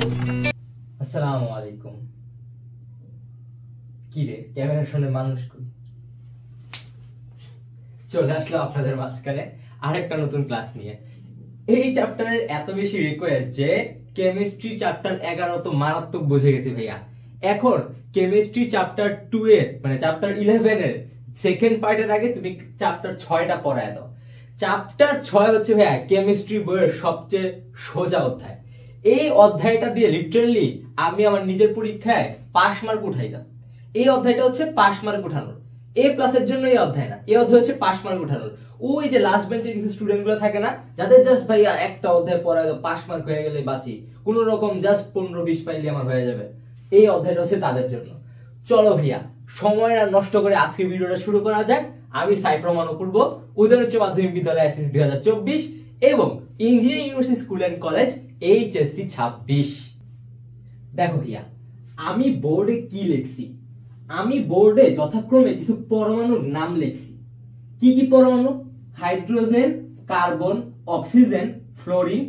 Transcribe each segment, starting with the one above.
আসসালামু আলাইকুম। কি রে, ক্যামেরার সামনে মানুষ কই? চলে আসলো আপনাদের মাঝখানে আরেকটা নতুন ক্লাস নিয়ে। এই চ্যাপ্টারের এত বেশি রিকোয়েস্ট যে কেমিস্ট্রি চ্যাপ্টার 11 তো মারাত্মক বুঝে গেছি ভাইয়া। এখন কেমিস্ট্রি চ্যাপ্টার 2 এর মানে চ্যাপ্টার 11 এর সেকেন্ড পার্টের আগে তুমি চ্যাপ্টার 6টা পড়ায় দাও। চ্যাপ্টার 6 হচ্ছে ভাইয়া কেমিস্ট্রি বইয়ের সবচেয়ে সোজা অধ্যায়। এই অধ্যায়টা দিয়ে লিটারালি আমি আমার নিজের পরীক্ষায় পাস মার্ক উঠাইতাম। এই অধ্যায়টা হচ্ছে পাস মার্ক উঠানোর, এ প্লাসের জন্য এই অধ্যায় না, এই অধ্যায় হচ্ছে পাস মার্ক উঠানোর। ওই যে লাস্ট বেঞ্চের কিছু স্টুডেন্ট গুলো থাকে না, যাদের জাস্ট ভাইয়া একটা অধ্যায় পড়ায় পাস মার্ক হয়ে গেলে বাঁচি, কোন রকম জাস্ট 15-20 পাইলে আমার হয়ে যাবে, এই অধ্যায়টা হচ্ছে তাদের জন্য। চলো ভাইয়া সময় আর নষ্ট করে আজকে ভিডিওটা শুরু করা যাক। আমি সাইফ রহমান অপূর্ব, উদয়ন উচ্চ মাধ্যমিক বিদ্যালয় এসএসসি 2024 এবং engineering university school and college HSC 26। দেখো ভাইয়া, আমি বোর্ডে কি লিখছি, আমি বোর্ডে যথাক্রমে কিছু পরমাণুর নাম লিখছি। কি কি পরমাণু? Hydrogen, carbon, oxygen, fluorine,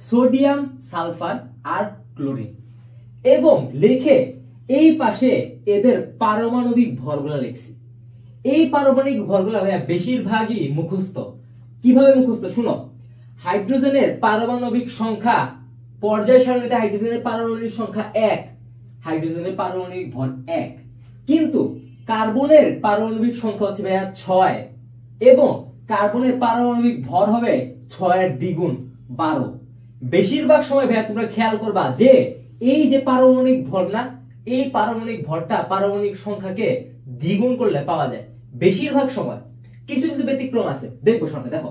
sodium, sulphur আর ক্লোরিন। এবং লিখে এই পাশে এদের পারমাণবিক ভরগুলা লিখছি। এই পারমাণবিক ভরগুলা ভাইয়া বেশিরভাগই মুখস্থ। কিভাবে মুখস্থ শুনো। হাইড্রোজেনের পারমাণবিক সংখ্যা পর্যায় সারণীতে হাইড্রোজেনের পারমাণবিক সংখ্যা 1, হাইড্রোজেনের পারমাণবিক ভর 1। কিন্তু কার্বনের পারমাণবিক সংখ্যা হচ্ছে ভাইয়া 6 এবং কার্বনের পারমাণবিক ভর হবে 6 এর দ্বিগুণ 12। বেশিরভাগ সময় ভাইয়া তোমরা খেয়াল করবা যে এই যে পারমাণবিক ভর না, এই পারমাণবিক ভরটা পারমাণবিক সংখ্যাকে দ্বিগুণ করলে পাওয়া যায় বেশিরভাগ সময়। কিছু কিছু ব্যতিক্রম আছে, দেখবো সামনে। দেখো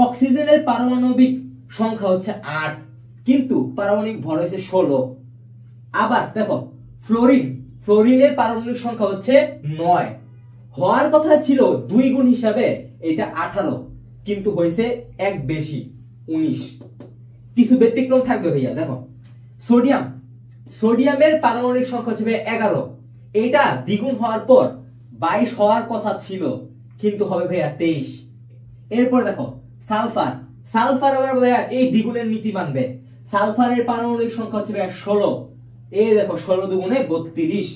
অক্সিজেনের পারমাণবিক সংখ্যা হচ্ছে 8 কিন্তু পারমাণবিক ভর হচ্ছে 16। আবার দেখো ফ্লোরিনের পারমাণবিক সংখ্যা হচ্ছে 9, হওয়ার কথা ছিল 2 গুণ হিসাবে এটা 18 কিন্তু হয়েছে 1 বেশি 19। কিছু ব্যতিক্রম থাকবে ভাইয়া। দেখো সোডিয়ামের পারমাণবিক সংখ্যা হচ্ছে 11, এটা দ্বিগুণ হওয়ার পর 22 হওয়ার কথা ছিল কিন্তু হবে ভাইয়া 23। এরপর দেখো সালফার আবার ভাইয়া এই দ্বিগুণের নীতি মানবে। সালফারের পারমাণবিক সংখ্যা হচ্ছে ভাইয়া 16, এই দেখো 16 দুগুণে 32।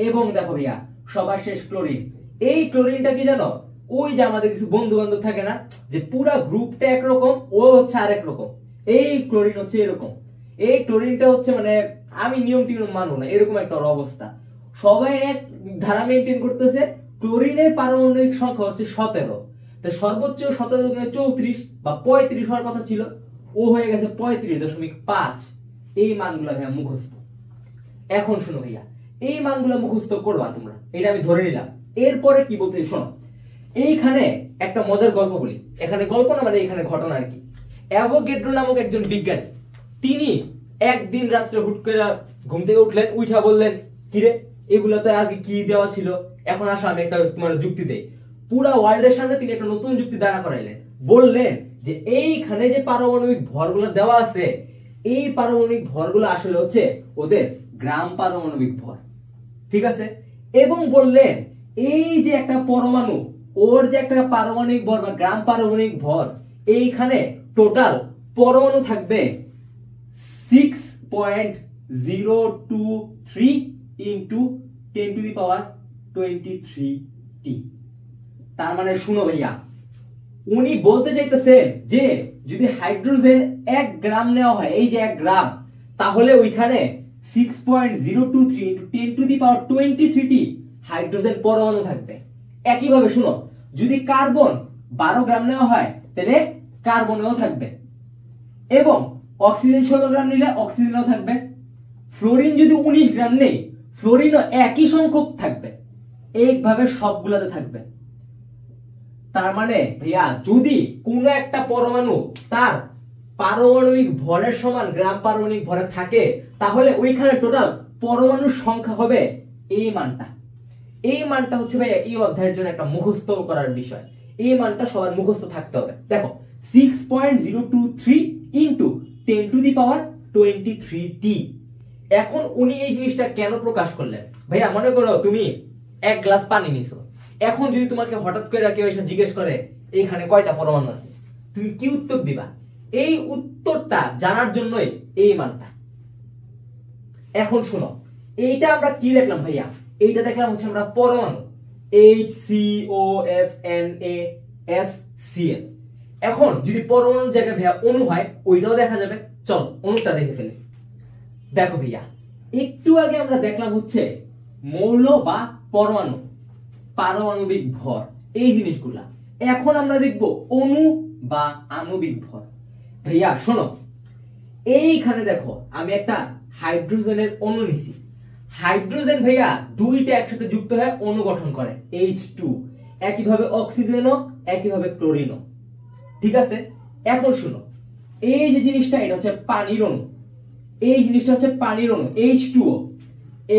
এবং দেখো ভাইয়া সবার শেষ ক্লোরিন। এই ক্লোরিনটা কি জানো, ওই যে আমাদের কিছু বন্ধু বান্ধব থাকে না যে পুরা গ্রুপটা একরকম, ও হচ্ছে আরেক রকম, এই ক্লোরিন হচ্ছে এরকম। এই ক্লোরিনটা হচ্ছে মানে আমি নিয়ম টিয়ম মানবো না, এরকম একটা অবস্থা। সবাই এক ধারা মেনটেন করতেছে। ক্লোরিনের পারমাণবিক সংখ্যা হচ্ছে 17, তো সর্বোচ্চ 17 দুগুণে 34 বা 35 হওয়ার কথা ছিল, ও হয়ে গেছে 35.5। এই মানগুলো ভাইয়া মুখস্থ। এখন শোনো ভাইয়া, এই মানগুলো মুখস্থ করবা তোমরা, এটা আমি ধরে নিলাম। এরপরে কি বলতে শোনো, এইখানে একটা মজার গল্প বলি। এখানে গল্প না মানে এখানে ঘটনা আর কি। অ্যাভোগাড্রো নামক একজন বিজ্ঞানী, তিনি একদিন রাত্রে হুট করে ঘুম থেকে উঠলেন, উঠা বললেন কিরে এগুলো তো আগে কি দেওয়া ছিল, এখন আসো আমি একটা তোমার যুক্তি দেই। পুরা ওয়ার্ল্ডের সামনে তিনি একটা নতুন যুক্তি দাঁড়া করাইলেন। বললেন যে এইখানে যে পারমাণবিক ভরগুলো দেওয়া আছে, এই পারমাণবিক ভরগুলো আসলে হচ্ছে ওদের গ্রাম পারমাণবিক ভর, ঠিক আছে। এবং বললেন এই যে একটা পরমাণু, ওর যে একটা পারমাণবিক ভর বা গ্রাম পারমাণবিক ভর, এইখানে টোটাল পরমাণু থাকবে 6.023 ইন্টু 10⁻23t। তার মানে শুনো ভাইয়া, উনি বলতে চাইতেছেন যে যদি হাইড্রোজেন 1 গ্রাম নেওয়া হয়, এই যে 1 গ্রাম, তাহলে ওইখানে 6.023 ইন্টু 10⁻23t হাইড্রোজেন পরমাণু থাকবে। একইভাবে শুনো, যদি কার্বন 12 গ্রাম নেওয়া হয় তাহলে কার্বনেও থাকবে, এবং অক্সিজেন 16 গ্রাম নিলে অক্সিজেনও থাকবে। ফ্লোরিন যদি 19 গ্রাম নেই, ফ্লোরিনও একই সংখ্যক থাকবে। এইভাবে সবগুলাতে থাকবে। তার মানে ভাইয়া যদি কোনো একটা পরমাণু তার পারমাণবিক ভরের সমান গ্রাম পারমাণবিক ভরে থাকে, তাহলে ওইখানে টোটাল পরমাণুর সংখ্যা হবে এই মানটা। এই মানটা হচ্ছে ভাইয়া এই অধ্যায়ের জন্য একটা মুখস্থ করার বিষয়। এই মানটা সবার মুখস্থ থাকতে হবে। দেখো 6.023 ইন্টু 10⁻23t। এখন উনি এই জিনিসটা কেন প্রকাশ করলেন? ভাইয়া মনে করো তুমি 1 গ্লাস পানি নিছো, এখন যদি তোমাকে হঠাৎ করে কেউ এসে জিজ্ঞেস করে এইখানে কয়টা পরমাণু আছে, তুমি কি উত্তর দিবা? এই উত্তরটা জানার জন্যই এই মানটা। এখন শোনো, এইটা আমরা কি দেখলাম ভাইয়া? এইটা দেখলাম হচ্ছে আমরা পরমাণু HCOFNASCl। এখন যদি পরমাণুর জায়গায় ভাইয়া অণু হয় ওইটাও দেখা যাবে। চলো অণুটা দেখে ফেলি। দেখো ভাইয়া, একটু আগে আমরা দেখলাম হচ্ছে মৌল বা পরমাণু, পারমাণবিক ভর, এই জিনিসগুলা। এখন আমরা দেখব অণু বা আণবিক ভর। ভাইয়া শোনো, এইখানে দেখো আমি একটা হাইড্রোজেনের অণু নিছি। হাইড্রোজেন ভাইয়া দুইটা একসাথে যুক্ত হয়ে অণু গঠন করে H2, একইভাবে অক্সিজেনও, একইভাবে ক্লোরিনও। ঠিক আছে, এখন শুনো, এই যে জিনিসটা এটা হচ্ছে পানির অণু, এই জিনিসটা হচ্ছে পানির অণু H2O,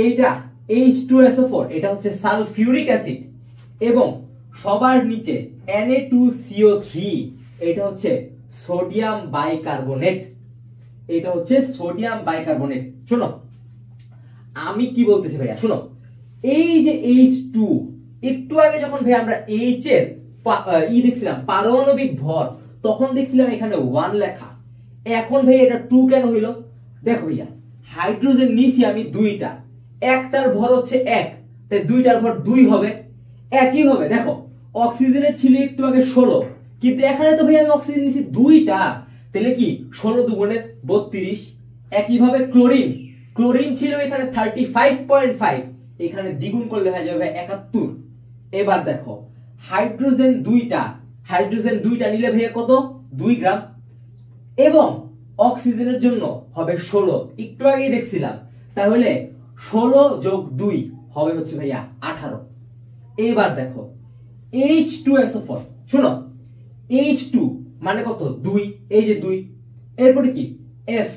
এইটা H2SO4 এটা হচ্ছে সালফিউরিক অ্যাসিড, এবং সবার নিচে Na2CO3 এটা হচ্ছে সোডিয়াম বাইকার্বনেট, এটা হচ্ছে সোডিয়াম বাইকার্বনেট। শোনো আমি কি বলতেছি ভাইয়া, শোনো, এই যে H2, একটু আগে যখন ভাই আমরা H এর দেখছিলাম পারমাণবিক ভর, তখন দেখছিলাম এখানে 1 লেখা। এখন ভাই এটা 2 কেন হইল? দেখো ভাইয়া, হাইড্রোজেন নিছি আমি দুইটা, একটার ভর হচ্ছে 1, তাই দুইটার ভর 2 হবে। একইভাবে দেখো অক্সিজেনের ছিল একটু আগে 16, কিন্তু এখানে তো ভাই আমি অক্সিজেন নিছি দুইটা, তাহলে কি 16 দুগুণে 32। একইভাবে ক্লোরিন, ক্লোরিন ছিল এখানে 35.5, এখানে দ্বিগুণ করলে হয়ে যাবে 71। এবার দেখো হাইড্রোজেন দুইটা নিলে ভাইয়া কত? 2 গ্রাম, এবং অক্সিজেনের জন্য হবে 16, একটু আগেই দেখছিলাম, তাহলে 16 যোগ 2 হবে হচ্ছে ভাইয়া 18। এবার দেখো H2SO4, শোনো H2 মানে কত? 2, এই যে 2, এরপরে কি S,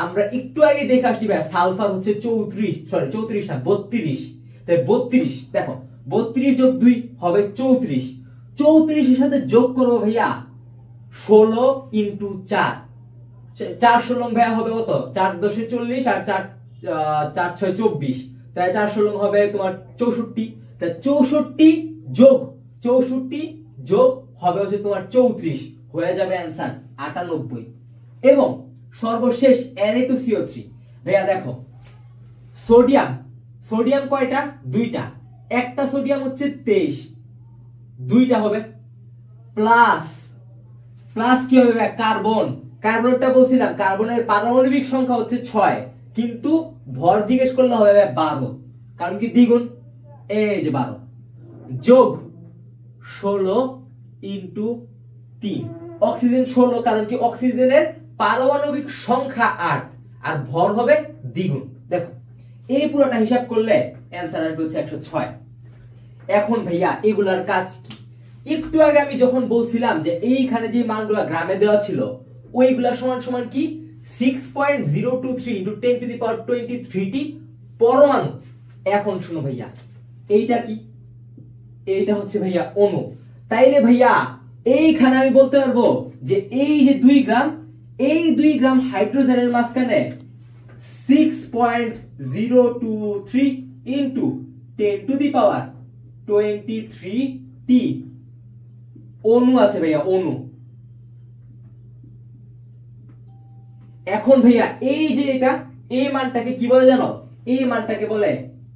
আমরা একটু আগে দেখে আসছি ভাই সালফার হচ্ছে 34 না 32, তাই 32, দেখো 32 যোগ 2 হবে 34, 34 এর সাথে যোগ করবো ভাইয়া 16 ইন্টু 4, 4 16 ভাইয়া হবে কত? 4 10 40 আর 4 4 6 24, তাই 4 16 হবে তোমার 64, তাই 64 যোগ হবে হচ্ছে তোমার 34, হয়ে যাবে অ্যানসার 98। এবং সর্বশেষ Na2CO3, ভাইয়া দেখো সোডিয়াম কয়টা? দুইটা, একটা সোডিয়াম হচ্ছে 23, দুইটা হবে, প্লাস কি হবে ভাইয়া? কার্বনটা বলছিলাম কার্বনের পারমাণবিক সংখ্যা হচ্ছে 6, কিন্তু ভর জিজ্ঞেস করলে হবে 12, কারণ কি দ্বিগুণ, এই যে 12 যোগ 16 ইন্টু 3, অক্সিজেন 16, কারণ কি অক্সিজেনের পারমাণবিক সংখ্যা 8 আর ভর হবে দ্বিগুণ। দেখো এই পুরোটা হিসাব করলে অ্যানসার আসবে হচ্ছে 106। এখন ভাইয়া এগুলার কাজ কি? একটু আগে আমি যখন বলছিলাম যে এইখানে যে মানগুলা গ্রামে দেওয়া ছিল ওইগুলা সমান কি 6.023 × 10⁻23টি পরমাণু। এখন শুনো ভাইয়া, এইটা কি? এইটা হচ্ছে ভাইয়া অণু। তাইলে ভাইয়া এইখানে আমি বলতে পারবো যে এই যে 2 গ্রাম, এই 2 গ্রাম হাইড্রোজেনের মাঝখানে 6.023 × 10⁻23টি অণু আছে ভাইয়া, অণু। এখন ভাইয়া এই যে এটা, এই মানটাকে কি বলে জানো? এই মানটাকে বলে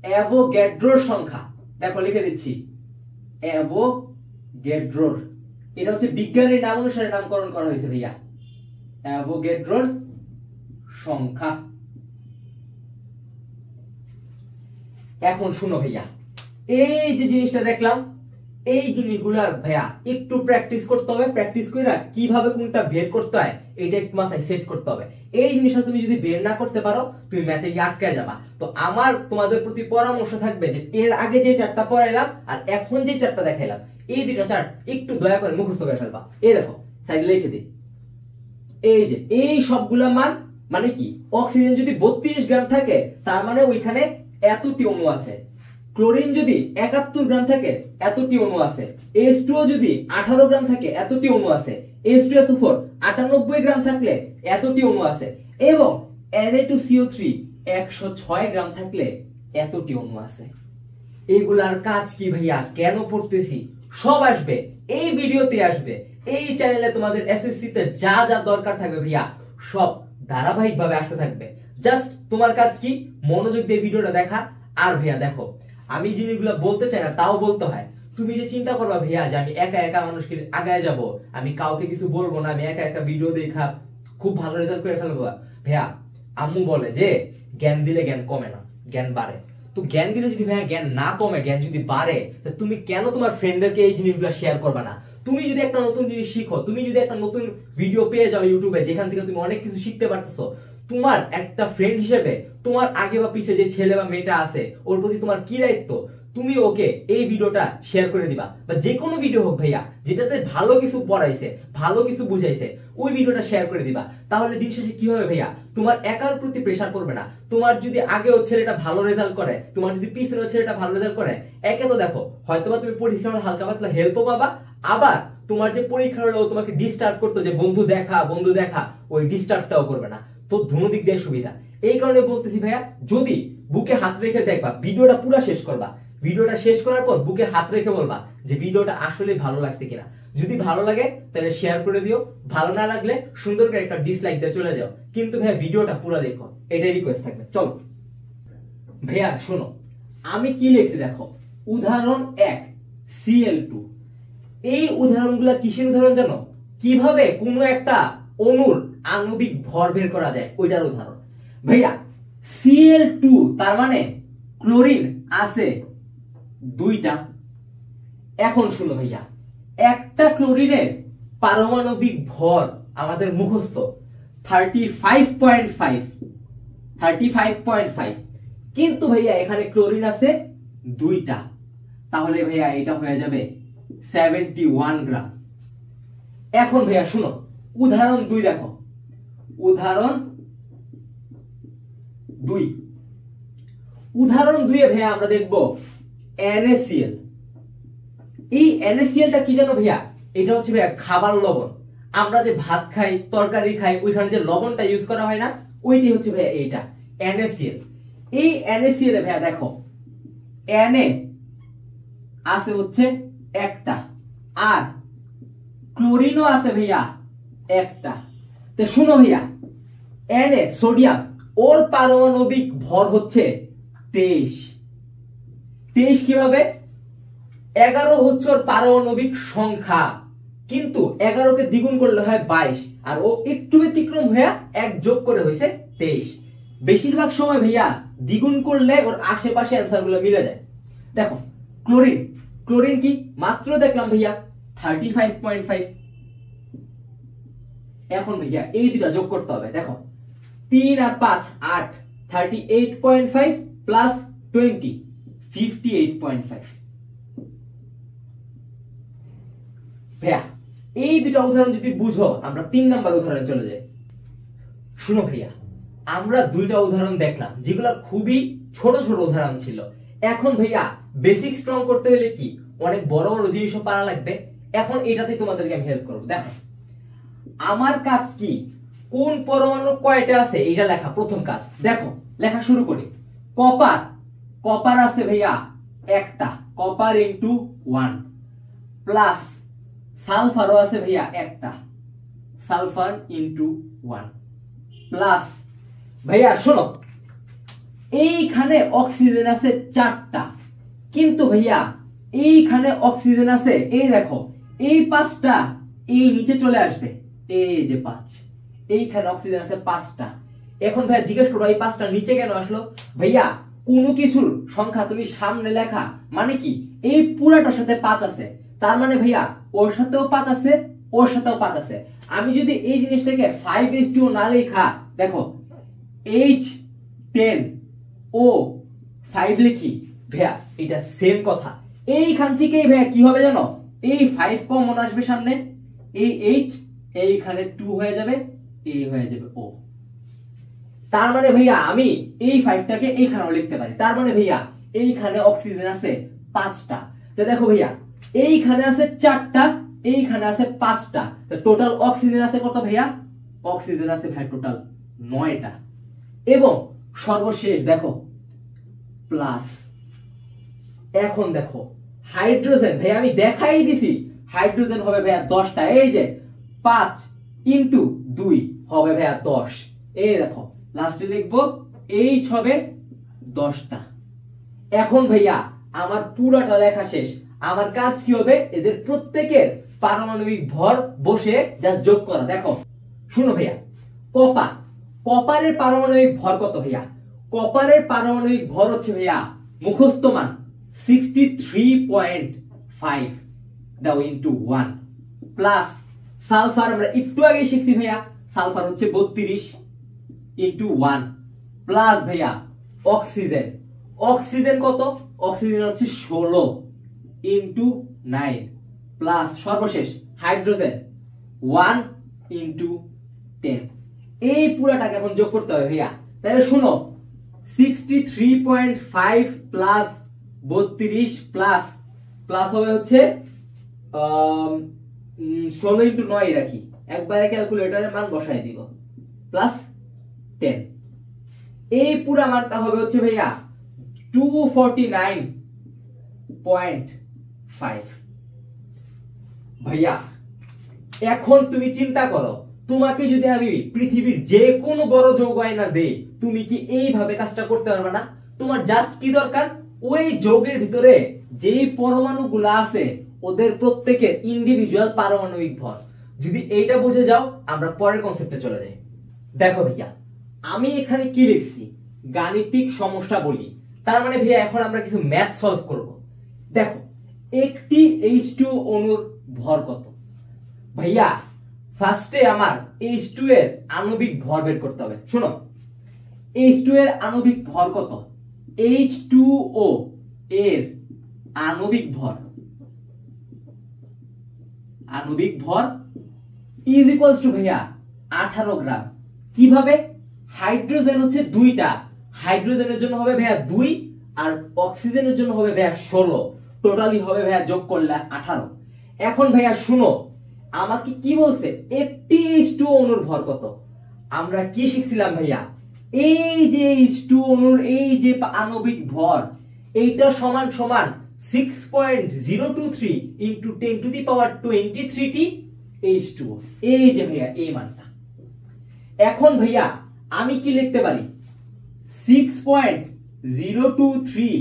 অ্যাভোগাড্রোর সংখ্যা। দেখো লিখে দিচ্ছি, অ্যাভোগাড্রোর, এটা হচ্ছে বিজ্ঞানীর নাম অনুসারে নামকরণ করা হয়েছে ভাইয়া, অ্যাভোগাড্রোর সংখ্যা। এখন শুনো ভাইয়া, এই যে জিনিসটা দেখলাম, এই জিনিসগুলার ভাইয়া একটু প্র্যাকটিস করতে হবে। প্র্যাকটিস করে কিভাবে কোনটা বের করতে হয় এটা একটু মাথায় সেট করতে হবে। এই জিনিসটা তুমি যদি বের না করতে পারো তুমি ম্যাথে আটকে যাবা। তো আমার তোমাদের প্রতি পরামর্শ থাকবে যে এর আগে যে চারটা পড়াইলাম আর এখন যে চারটা দেখাইলাম, এই দুটো চার্ট একটু দয়া করে মুখস্থ করে ফেলবা। এই দেখো সাইডে লিখে দিই, এই যে এই সবগুলা মান মানে কি, অক্সিজেন যদি 32 গ্রাম থাকে তার মানে ওইখানে এতটি অণু আছে। ক্লোরিন যদি 71 গ্রাম থাকে এতটি অণু আছে। H2O যদি 18 গ্রাম থাকে এতটি অণু আছে। H2SO4 98 গ্রাম থাকলে এতটি অণু আছে, এবং Na2CO3 106 গ্রাম থাকলে এতটি অণু আছে। এগুলার কাজ কি ভাইয়া, কেন পড়তেছি, সব আসবে এই ভিডিওতে, আসবে এই চ্যানেলে। তোমাদের এসএসসি তে যা যা দরকার থাকবে ভাইয়া সব ধারাবাহিকভাবে আসতে থাকবে। জাস্ট তোমার কাজ কি, মনোযোগ দিয়ে ভিডিওটা দেখা। আর ভাইয়া দেখো, আমি জিনিসগুলো বলতে চাই না তাও বলতে হয়। তুমি যে চিন্তা করবা ভাইয়া যে আমি একা একা মানুষকে আগায় যাব, আমি কাউকে কিছু বলবো না, আমি একা একা ভিডিও দেখা খুব ভালো রেজাল্ট করে ফেলবো, ভাইয়া আম্মু বলে যে জ্ঞান দিলে জ্ঞান কমে না, জ্ঞান বাড়ে। তো জ্ঞান দিলে যদি ভাইয়া জ্ঞান না কমে, জ্ঞান যদি বাড়ে, তুমি কেন তোমার ফ্রেন্ডদেরকে এই জিনিসগুলো শেয়ার করবে না? তুমি যদি একটা নতুন জিনিস শিখো, তুমি যদি একটা নতুন ভিডিও পেয়ে যাও ইউটিউবে, যেখান থেকে তুমি অনেক কিছু শিখতে পারতেছো, তোমার একটা ফ্রেন্ড হিসেবে তোমার আগে বা পিছে যে ছেলে বা মেয়েটা আছে, ওর প্রতি তোমার কি দায়িত্ব? তুমি ওকে এই ভিডিওটা শেয়ার করে দিবা, বা যে কোনো ভিডিও হোক ভাইয়া, যেটাতে ভালো কিছু পড়াইছে, ভালো কিছু বুঝাইছে, ওই ভিডিওটা শেয়ার করে দিবা। তাহলে দিন শেষে কি হবে ভাইয়া, তোমার একার প্রতি প্রেসার পড়বে না। তোমার যদি আগেও ছেলেটা ভালো রেজাল্ট করে, তোমার যদি পিছনেও ছেলেটা ভালো রেজাল্ট করে, একে তো দেখো হয়তোবা তুমি পরীক্ষার হালকা পাতলা হেল্পও পাবা, আবার তোমার যে পরীক্ষা হলো তোমাকে ডিস্টার্ব করতো যে বন্ধু দেখা বন্ধু দেখা, ওই ডিস্টার্বটাও করবে না। তো দুনো দিক দিয়ে সুবিধা। এই কারণে বলতেছি ভাইয়া, যদি বুকে হাত রেখে দেখবা, ভিডিওটা পুরো শেষ করবা, ভিডিওটা শেষ করার পর বুকে হাত রেখে বলবা যে ভিডিওটা আসলে ভালো লাগছে কিনা। যদি ভালো লাগে তাহলে শেয়ার করে দিও, ভালো না লাগলে সুন্দর করে একটা ডিসলাইক দিয়ে চলে যাও, কিন্তু ভাইয়া ভিডিওটা পুরো দেখো, এটাই রিকোয়েস্ট থাকবে। চলো ভাইয়া শোনো, আমি কি লিখছি দেখো, উদাহরণ 1 Cl2। এই উদাহরণগুলো কিসের উদাহরণ জানো? কিভাবে কোনো একটা অণুর আণবিক ভর বের করা যায়, ওইটার উদাহরণ। ভাইয়া Cl2 তার মানে ক্লোরিন আছে 2টা। এখন শুনো ভাইয়া, একটা ক্লোরিনের পারমাণবিক ভর আমাদের মুখস্থ 35.5, কিন্তু ভাইয়া এখানে ক্লোরিন আছে 2টা, তাহলে ভাইয়া এটা হয়ে যাবে 71 গ্রাম। এখন ভাইয়া শুনো, উদাহরণ 2 দেখো, উদাহরণ 2। উদাহরণ 2 এ ভাইয়া আমরা দেখব NaCl। এই NaClটা কি জানো ভাইয়া? এটা হচ্ছে ভাইয়া খাবার লবণ। আমরা যে ভাত খাই, তরকারি খাই, ওইখানে যে লবণটা ইউজ করা হয় না, ওইটাই হচ্ছে ভাইয়া এইটা NaCl। এই NaCl এ ভাইয়া দেখো Na আছে হচ্ছে একটা, আর ক্লোরিনও আছে ভাইয়া একটা। তো শুনো ভাইয়া, Na সোডিয়াম, ওর পারমাণবিক ভর হচ্ছে 23। কিভাবে? 11 হচ্ছে ওর পারমাণবিক সংখ্যা, কিন্তু 11কে দ্বিগুণ করলে হয় 22, আর ও একটু ব্যতিক্রম হয়ে 1 যোগ করে হয়েছে 23। বেশিরভাগ সময় ভাইয়া দ্বিগুণ করলে ওর আশেপাশে অ্যান্সার গুলো মিলে যায়। দেখো ক্লোরিন কি মাত্র দেখলাম ভাইয়া 35.5। এখন ভাইয়া এই দুটা যোগ করতে হবে। দেখো 3 আর 5 8, 38.5 প্লাস 20 58.5। ভাইয়া এই দুটা উদাহরণ যদি বুঝো, আমরা 3 নাম্বার উদাহরণে চলে যাই। শুনো ভাইয়া, আমরা 2টা উদাহরণ দেখলাম যেগুলো খুবই ছোট ছোট উদাহরণ ছিল। এখন ভাইয়া বেসিক স্ট্রং করতে হলে কি অনেক বড় বড় জিনিসও পারা লাগবে। এখন এটাতে তোমাদেরকে আমি হেল্প করব। দেখো আমার কাজ কি, কোন পরমাণু কয়টা আছে এটা লেখা। প্রথম কাজ দেখো, লেখা শুরু করি। কপার আছে ভাইয়া একটা, কপার ইনটু 1, প্লাস সালফারও আছে ভাইয়া একটা, সালফার ইনটু 1, প্লাস ভাইয়া শোনো এইখানে অক্সিজেন আছে 4টা, কিন্তু ভাইয়া এইখানে অক্সিজেন আছে, এই দেখো এই 5টা এই নিচে চলে আসবে, এই যে 5, এইখানে অক্সিজেন আছে 5টা। এখন ভাইয়া জিজ্ঞেস করো এই 5টা নিচে কেন আসলো? ভাইয়া কোনো কিছুর সংখ্যা তুমি সামনে লেখা মানে কি, এই পুরাটার সাথে 5 আছে, তার মানে ভাইয়া ওর সাথেও 5 আছে, ওর সাথেও 5 আছে। আমি যদি এই জিনিসটাকে 5h2 না লেখা, দেখো H10O5 লিখি, ভাইয়া এটা সেম কথা। এইখান থেকেই ভাইয়া কি হবে জানো, এই 5 কমন আসবে সামনে, এই H এইখানে 2 হয়ে যাবে, এই হয়ে যাবে O। তার মানে ভাইয়া আমি এই 5টাকে এইখানেও লিখতে পারি। তার মানে ভাইয়া এইখানে অক্সিজেন আছে 5টা। তো দেখো ভাইয়া এইখানে আছে 4টা, এইখানে আছে 5টা, তো টোটাল অক্সিজেন আছে কত ভাইয়া? অক্সিজেন আছে ভাই টোটাল 9টা। এবং সর্বশেষ দেখো প্লাস। এখন দেখো হাইড্রোজেন, ভাইয়া আমি দেখাই দিছি হাইড্রোজেন হবে ভাইয়া 10টা। এই যে 5 ইনটু 2 হবে ভাইয়া 10। এই দেখো লাস্টে লিখবো এইচ হবে 10টা। এখন ভাইয়া আমার পুরাটা লেখা শেষ। আমার কাজ কি হবে, এদের প্রত্যেকের পারমাণবিক ভর বসে জাস্ট যোগ করা। দেখো শুনো ভাইয়া, কপারের পারমাণবিক ভর কত ভাইয়া? কপারের পারমাণবিক ভর হচ্ছে ভাইয়া মুখস্থ মান 63.5 দাও ইনটু 1 প্লাস সালফার আমরা একটু আগে শিখছি ভাইয়া, সালফার হচ্ছে 32 ইনটু 1 প্লাস ভাইয়া অক্সিজেন কত? অক্সিজেন হচ্ছে 16 ইনটু 9 প্লাস সর্বশেষ হাইড্রোজেন 1 ইনটু 10। এই পুরাটাকে এখন যোগ করতে হবে ভাইয়া। তাহলে শুনো 63.5 প্লাস 32 প্লাস হবে হচ্ছে 16 ইনটু 9 রাখি, একবারে ক্যালকুলেটরের মান বসাই দিব, প্লাস 10। এই পুরা মানটা হবে হচ্ছে ভাইয়া 249.5। ভাইয়া এখন তুমি চিন্তা করো, তোমাকে যদি আমি পৃথিবীর যে কোনো বড় যৌগ আয়না দেই, তুমি কি এইভাবে কাজটা করতে পারবে না? তোমার জাস্ট কি দরকার, ওই যৌগের ভিতরে যেই পরমাণুগুলো আছে ওদের প্রত্যেকের ইন্ডিভিজুয়াল পারমাণবিক ভর। যদি এইটা বুঝে যাও, আমরা পরের কনসেপ্টে চলে যাই। দেখো ভাইয়া, আমি এখানে কি লিখছি, গাণিতিক সমস্যা বলি, তার মানে ভাইয়া এখন আমরা কিছু ম্যাথ সলভ করব। দেখো একটি H2 অণুর ভর কত? ভাইয়া ফার্স্টে আমার H2 এর আণবিক ভর বের করতে হবে। শোনো H2 এর আণবিক ভর কত? H2O এর আণবিক ভর ইজ ইকুয়ালস টু ভাইয়া 18 গ্রাম। কিভাবে? হাইড্রোজেন হচ্ছে দুইটা, হাইড্রোজেনের জন্য হবে ভাইয়া 2 আর অক্সিজেনের জন্য হবে ভাইয়া 16, টোটালি হবে ভাইয়া যোগ করলে 18। এখন ভাইয়া শুনো, আমাকে কি বলছে, একটি H2 অণুর ভর কত? আমরা কি শিখছিলাম ভাইয়া, এই যে H2 অণুর এই যে আণবিক ভর, এইটা সমান সমান 6.023 into 10 to the power 23 T H2। এই যে ভাইয়া এই মানটা। এখন ভাইয়া আমি কি লিখতে পারি, 6.023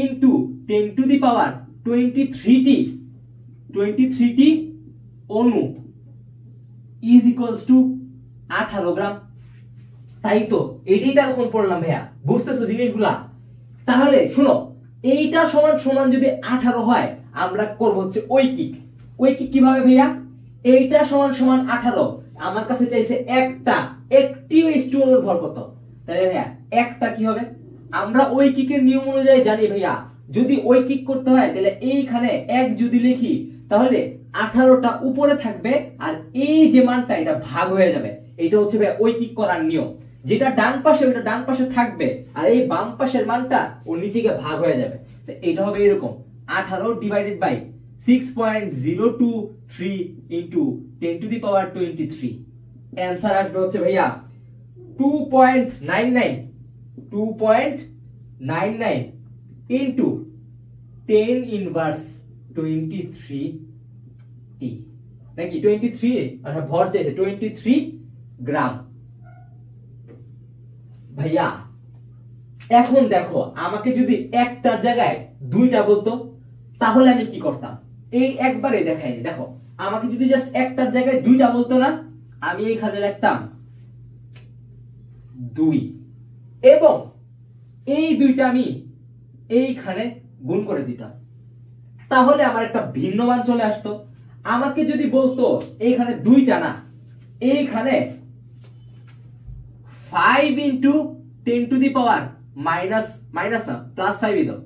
ইনটু 10 টু দি পাওয়ার 23 টি অণু ইজ ইকুয়ালস টু 18 গ্রাম। তাই তো, এটাই তো এখন পড়লাম ভাইয়া, বুঝতেছো জিনিসগুলা? তাহলে শুনো, এইটা সমান সমান যদি 18 হয়, আমরা করব হচ্ছে ঐকিক। কিভাবে ভাইয়া? এইটা সমান সমান 18, আমার কাছে চাইছে একটি H2 অণুর ভর কত? তাহলে ভাইয়া একটা কি হবে, আমরা ঐকিকের নিয়ম অনুযায়ী জানি ভাইয়া, যদি ঐকিক করতে হয় তাহলে এইখানে এক যদি লিখি তাহলে 18টা উপরে থাকবে আর এই যে মানটা এটা ভাগ হয়ে যাবে। এটা হচ্ছে ভাইয়া ঐকিক করার নিয়ম, যেটা ডান পাশে ওটা ডান পাশে থাকবে আর এই বাম পাশের মানটা ও নিচে গিয়ে ভাগ হয়ে যাবে। তো এটা হবে এরকম 18 divided by 6.023 into 10 to the power 23। Answer আসবে হচ্ছে ভাইয়া 2.99 ইনটু 10 ইনভার্স 23 টি, নাকি 23, আচ্ছা ভর চাইছে 23 গ্রাম। ভাইয়া এখন দেখো, আমাকে যদি একটা জায়গায় দুইটা বলতো তাহলে আমি কি করতাম, এই একবারে দেখাইনি। দেখো আমাকে যদি জাস্ট একটার জায়গায় দুইটা বলতো না, আমি এইখানে লিখতাম 2 এবং এই দুইটা আমি এইখানে গুণ করে দিতাম, তাহলে আমার একটা ভিন্ন মান চলে আসতো। আমাকে যদি বলতো এইখানে দুইটা না, এইখানে 5 into 10 to the power minus না প্লাস 5 দাও,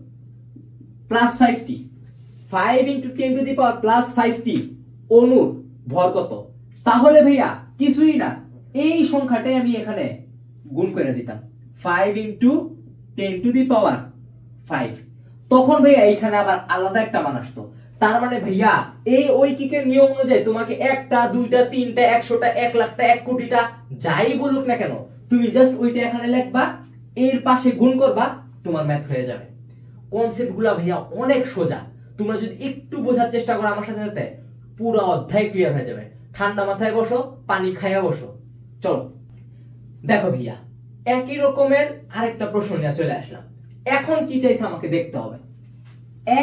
প্লাস 5টি, 5 into 10 to the power plus 5টি অণুর ভর কত? তাহলে ভাইয়া কিছুই না, এই সংখ্যাটাই আমি এখানে গুণ করে দিতাম, 5 ইনটু 10 টু দি পাওয়ার 5। তখন ভাইয়া এইখানে আবার আলাদা একটা মান আসতো। তার মানে ভাইয়া এই ঐকিকের নিয়ম অনুযায়ী তোমাকে একটা দুইটা তিনটা 100টা 1 লাখটা 1 কোটিটা যাই বলুক না কেন, তুমি জাস্ট ওইটা এখানে লিখবা, এর পাশে গুণ করবা, তোমার ম্যাথ হয়ে যাবে। কনসেপ্টগুলো ভাইয়া অনেক সোজা, তোমরা যদি একটু বোঝার চেষ্টা করো আমার সাথে সাথে, পুরো অধ্যায় ক্লিয়ার হয়ে যাবে। ঠান্ডা মাথায় বসো, পানি খাইয়া বসো। চলো দেখো ভাইয়া, একই রকমের আরেকটা প্রশ্ন নিয়ে চলে আসলাম। এখন কি চাইছে আমাকে দেখতে হবে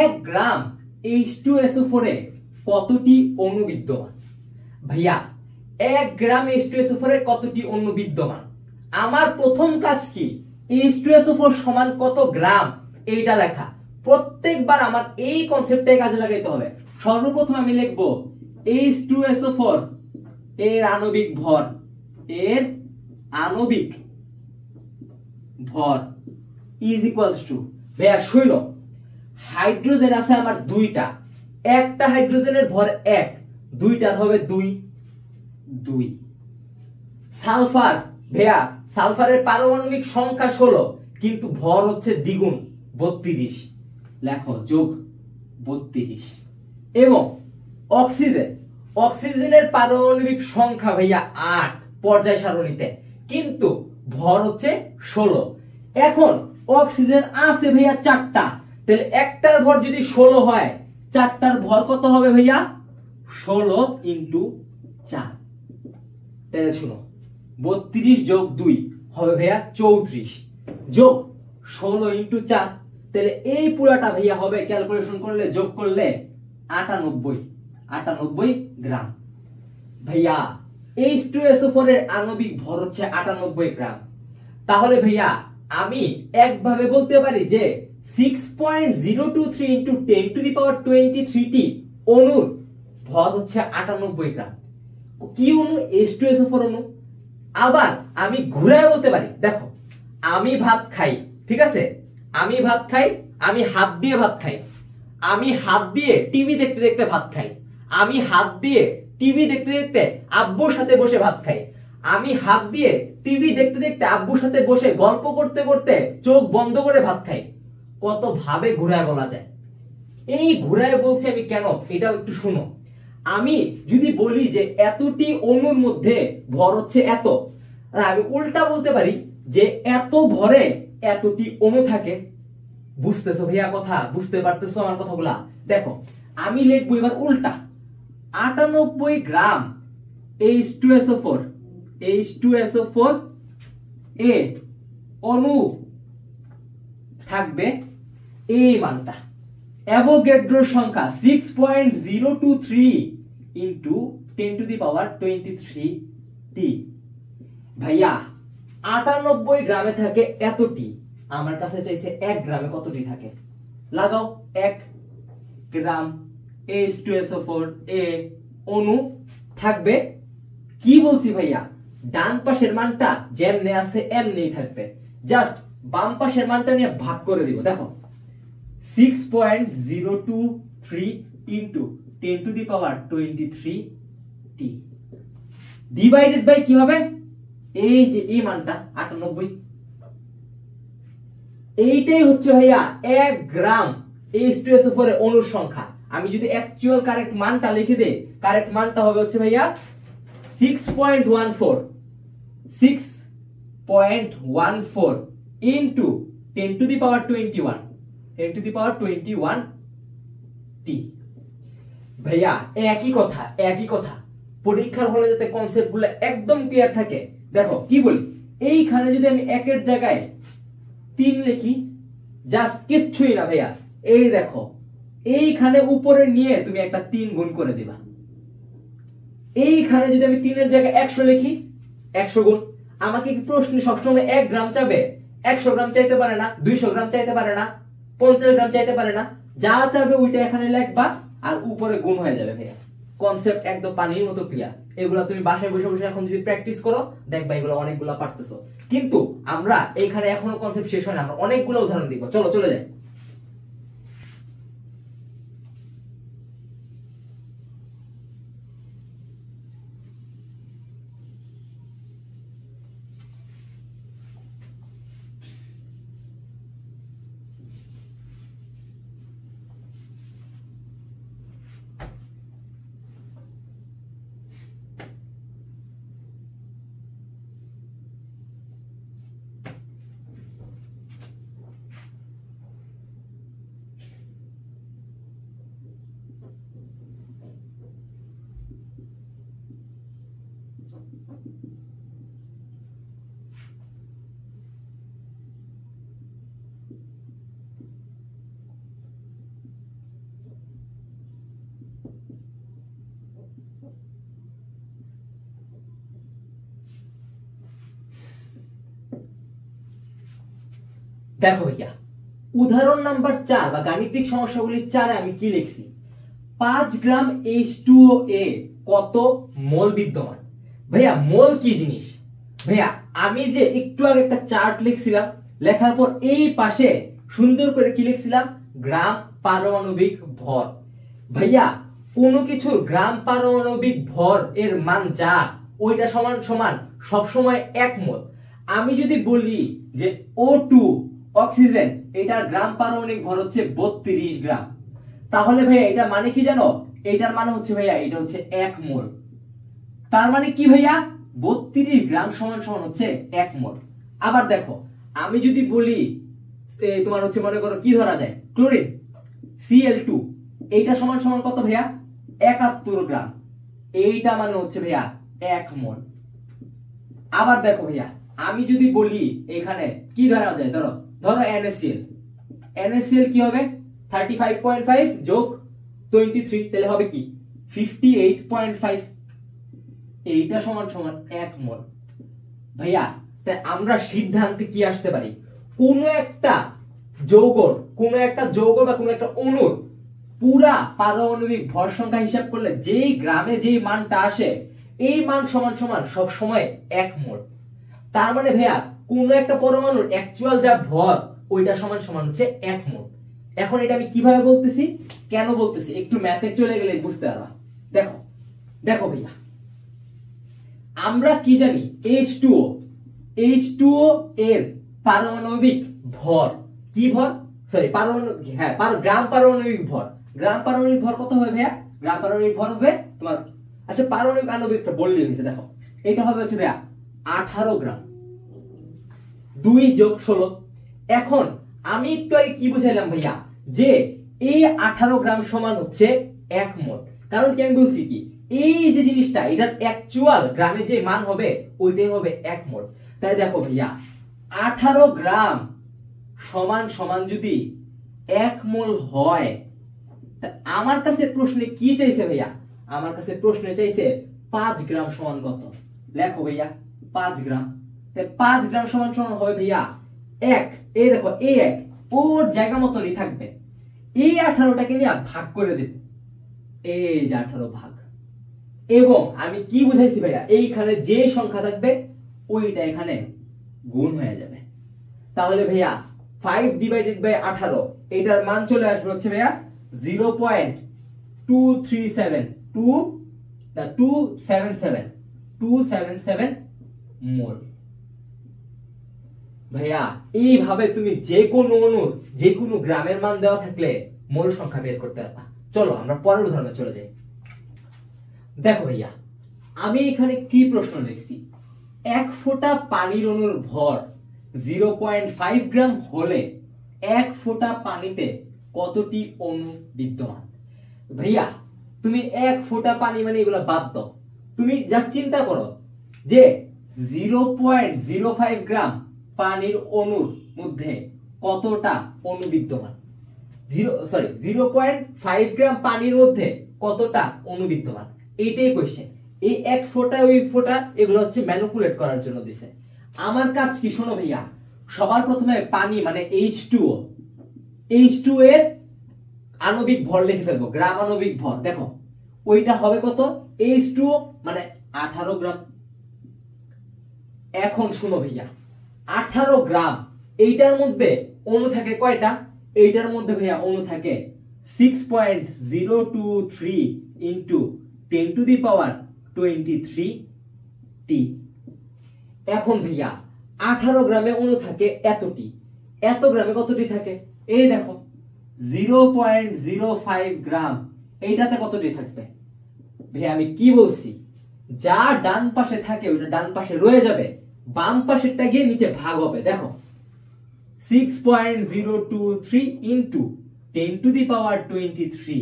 1 গ্রাম H2SO4 এ কতটি অণু বিদ্যমান। ভাইয়া 1 গ্রাম H2SO4 এ কতটি অণু বিদ্যমান, আমার প্রথম কাজ কি H2SO4 সমান কত গ্রাম এইটা লেখা। প্রত্যেকবার আমার এই কনসেপ্টটাই কাজে লাগাইতে হবে। সর্বপ্রথম আমি লিখব H2SO4 এর আণবিক ভর, এর আণবিক ভর ইজ ইকুয়ালস টু, ভাইয়া শুনো, হাইড্রোজেন আছে আমার দুইটা, একটা হাইড্রোজেনের ভর 1, দুইটা হবে 2 2। সালফার, ভাইয়া সালফারের পারমাণবিক সংখ্যা 16 কিন্তু ভর হচ্ছে দ্বিগুণ 32, লেখো যোগ 32। এবং অক্সিজেন, অক্সিজেনের পারমাণবিক সংখ্যা ভাইয়া 8 পর্যায় সারণীতে, কিন্তু ভর হচ্ছে 16। এখন অক্সিজেন আছে ভাইয়া 4টা, তাহলে একটার ভর যদি 16 হয়, 4টার ভর কত হবে ভাইয়া 16 ইনটু 4। তাহলে শুনো 32 যোগ 2 হবে ভাইয়া 34 যোগ 16 ইনটু 4, তাহলে এই পুরাটা ভাইয়া হবে ক্যালকুলেশন করলে যোগ করলে 98 গ্রাম। ভাইয়া H2SO4 এর আণবিক ভর হচ্ছে 98 গ্রাম। তাহলে ভাইয়া আমি একভাবে বলতে পারি যে 6.023 ইনটু 10 টু দি পাওয়ার 23 টি অণুর ভর হচ্ছে 98 গ্রাম। কি অণু? H2SO4 অণু। আবার আমি ঘুরায় বলতে পারি, দেখো আমি ভাত খাই, ঠিক আছে, আমি ভাত খাই, আমি হাত দিয়ে ভাত খাই, আমি হাত দিয়ে টিভি দেখতে দেখতে ভাত খাই, আমি হাত দিয়ে টিভি দেখতে দেখতে আব্বুর সাথে বসে ভাত খাই, আমি হাত দিয়ে টিভি দেখতে দেখতে আব্বুর সাথে বসে গল্প করতে করতে চোখ বন্ধ করে ভাত খাই। কত ভাবে ঘুরায় বলা যায়। এই ঘুরায় বলছি আমি কেন, এটাও একটু শুনো। আমি যদি বলি যে এতটি অণুর মধ্যে ভর হচ্ছে এত, আমি উল্টা বলতে পারি যে এত ভরে এতটি অণু থাকে। বুঝতেছো ভাইয়া কথা? বুঝতে পারতেছো আমার কথাগুলা? দেখো আমি লিখবো এবার উল্টা, 98 গ্রাম H2SO4 এ অণু থাকবে এই মানটা, অ্যাভোগাড্রোর সংখ্যা 6.023 ইনটু 10 টু দি পাওয়ার 23 টি। ভাইয়া 98 গ্রামে থাকে এতটি, আমার কাছে চাইছে 1 গ্রামে কতটি থাকে, লাগাও 1 গ্রাম H2SO4 এ অণু থাকবে। কি বলছি ভাইয়া, ডান পাশের মানটা যেমনে আছে এমনিই থাকবে, জাস্ট বাম পাশের মানটা নিয়ে ভাগ করে দিব। দেখো 6.023 ইনটু 10 টু দি পাওয়ার 23 টি ডিভাইডেড বাই কি হবে, এই যে এই মানটা 98, এইটাই হচ্ছে ভাইয়া 1 গ্রাম H2SO4 এর অণুর সংখ্যা। আমি যদি অ্যাকচুয়াল কারেক্ট মানটা লিখে দেই, কারেক্ট মানটা হবে হচ্ছে ভাইয়া 6.14 ইনটু 10 টু দি পাওয়ার 21 টি। ভাইয়া একই কথা, একই কথা, পরীক্ষার হলে যাতে কনসেপ্টগুলো একদম ক্লিয়ার থাকে। দেখো কি বলি, এইখানে যদি আমি 1 এর জায়গায় 3 লিখি, জাস্ট কিচ্ছুই না ভাইয়া, এই দেখো এইখানে উপরে নিয়ে তুমি একটা 3 গুণ করে দিবা। এইখানে যদি আমি 3 এর জায়গায় 100 লিখি, 100 গুণ। আমাকে কি প্রশ্ন সবসময় 1 গ্রাম চাবে? 100 গ্রাম চাইতে পারে না, 200 গ্রাম চাইতে পারে না, 50 গ্রাম চাইতে পারে না, যা চাবে ওইটা এখানে লিখবা আর উপরে গুণ হয়ে যাবে ভাইয়া। কনসেপ্ট একদম পানির মতো ক্লিয়ার। এগুলা তুমি বাসায় বসে বসে এখন যদি প্র্যাকটিস করো, দেখবা এগুলো অনেকগুলা পারতেছো। কিন্তু আমরা এইখানে এখনো কনসেপ্ট শেষ হয় না, আমরা অনেকগুলো উদাহরণ দিব। চলো চলে যাই। দেখো ভাইয়া, উদাহরণ নাম্বার 4 বা গাণিতিক সমস্যাগুলি 4 আমি কি লিখছি, 5 গ্রাম H2O কত মোল বিদ্যমান। ভাইয়া মোল কি জিনিস? ভাইয়া আমি যে একটু আগে একটা চার্ট লিখছিলাম, লেখার পর এই পাশে সুন্দর করে কি লিখছিলাম, গ্রাম পারমাণবিক ভর। ভাইয়া কোনো কিছুর গ্রাম পারমাণবিক ভর এর মান যা, ওইটা সমান সমান সব সময় 1 মোল। আমি যদি বলি যে O2 অক্সিজেন, এটার গ্রাম পারমাণবিক ভর হচ্ছে 32 গ্রাম, তাহলে ভাইয়া এটা মানে কি জানো? এটার মানে হচ্ছে ভাইয়া এটা হচ্ছে 1 মোল। তার মানে কি ভাইয়া, 32 গ্রাম সমান সমান হচ্ছে 1 মোল। আবার দেখো, আমি যদি বলি তোমার হচ্ছে মনে করো কি ধরা যায়, ক্লোরিন Cl2, এইটা সমান সমান কত ভাইয়া, 71 গ্রাম, এইটা মানে হচ্ছে ভাইয়া 1 মোল। আবার দেখো ভাইয়া, আমি যদি বলি এখানে কি ধরা যায়, ধরো NaCl কি হবে, 35.5 যোগ 23, তাহলে হবে কি 58.5, এইটা সমান সমান 1 মোল। ভাইয়া তাই আমরা সিদ্ধান্তে কি আসতে পারি, কোন একটা যৌগ বা কোন একটা অণুর পুরা পারমাণবিক ভর সংখ্যা হিসাব করলে যেই গ্রামে যেই মানটা আসে, এই মান সমান সমান সব সময় 1 মোল। তার মানে ভাইয়া কোন একটা পরমাণুর অ্যাকচুয়াল যা ভর, ওইটা সমান সমান হচ্ছে 1 মোল। এখন এটা আমি কিভাবে বলতেছি, কেন বলতেছি, একটু ম্যাথে চলে গেলে বুঝতে পারবা। দেখো দেখো ভাইয়া, আমরা কি জানি, H2O এর পারমাণবিক ভর কি ভর, সরি পারমাণবিক, হ্যাঁ গ্রাম পারমাণবিক ভর। গ্রাম পারমাণবিক ভর কত হবে ভাইয়া, গ্রাম পারমাণবিক ভর হবে তোমার, আচ্ছা পারমাণবিক আণবিকটা বললেই হয়েছে। দেখো এটা হবে হচ্ছে ভাইয়া 18 গ্রাম, 2 যোগ 16। এখন আমি একটু আগে কি বুঝাইলাম ভাইয়া, যে এই 18 গ্রাম সমান হচ্ছে 1 মোল। কারণ কি আমি বলছি কি, এই যে জিনিসটা, এটার অ্যাকচুয়াল গ্রামে যে মান হবে ওইটাই হবে 1 মোল। তাই দেখো ভাইয়া 18 গ্রাম সমান সমান যদি 1 মোল হয়, আমার কাছে প্রশ্নে কি চাইছে ভাইয়া, আমার কাছে প্রশ্নে চাইছে 5 গ্রাম সমান কত। লেখো ভাইয়া 5 গ্রাম, তাই 5 গ্রাম সমান সমান হবে ভাইয়া 1, এই দেখো এই 1 ওর জায়গা মতনই থাকবে, এই 18টাকে নিয়ে ভাগ করে দেব, এই যে 18 ভাগ। এবং আমি কি বুঝাইছি ভাইয়া, এইখানে যে সংখ্যা থাকবে ওইটা এখানে গুণ হয়ে যাবে। তাহলে ভাইয়া 5 ডিভাইডেড বাই 18, এটার মান চলে আসবে হচ্ছে ভাইয়া 0.277 মোল। ভাইয়া এইভাবে তুমি যে কোনো অণুর যে কোনো গ্রামের মান দেওয়া থাকলে মোল সংখ্যা বের করতে পারবা। চলো আমরা পরের উদাহরণে চলে যাই। দেখো ভাইয়া, আমি এখানে কি প্রশ্ন লিখছি, 1 ফোঁটা পানির অণুর ভর 0.5 গ্রাম হলে 1 ফোঁটা পানিতে কতটি অণু বিদ্যমান। ভাইয়া তুমি 1 ফোঁটা পানি মানে এগুলো বাদ দাও, তুমি জাস্ট চিন্তা করো যে 0.05 গ্রাম পানির অণুর মধ্যে কতটা অণু বিদ্যমান, 0.5 গ্রাম পানির মধ্যে কতটা অণু বিদ্যমান, এইটাই কোশ্চেন। এই 1 ফোঁটা ওই ফোঁটা এগুলো হচ্ছে ম্যানিপুলেট করার জন্য দিছে। আমার কাজ কি শোনো ভাইয়া, সবার প্রথমে পানি মানে H2O এর আণবিক ভর লিখে ফেলবো, গ্রাম আণবিক ভর। দেখো ওইটা হবে কত, H2O মানে 18 গ্রাম। এখন শুনো ভাইয়া, 18 গ্রাম, এইটার মধ্যে অণু থাকে কয়টা, এইটার মধ্যে ভাইয়া অণু থাকে 6.023 ইনটু 10 টু দি পাওয়ার 23 টি। এখন ভাইয়া 18 গ্রামে অণু থাকে এতটি, এত গ্রামে কতটি থাকে, এই দেখো 0.05 গ্রাম, এইটাতে কতটি থাকবে ভাইয়া, আমি কি বলছি, যা ডান পাশে থাকে ওইটা ডান পাশে রয়ে যাবে, বাম পাশেরটা গিয়ে নিচে ভাগ হবে। দেখো 6.023 into 10 to the power 23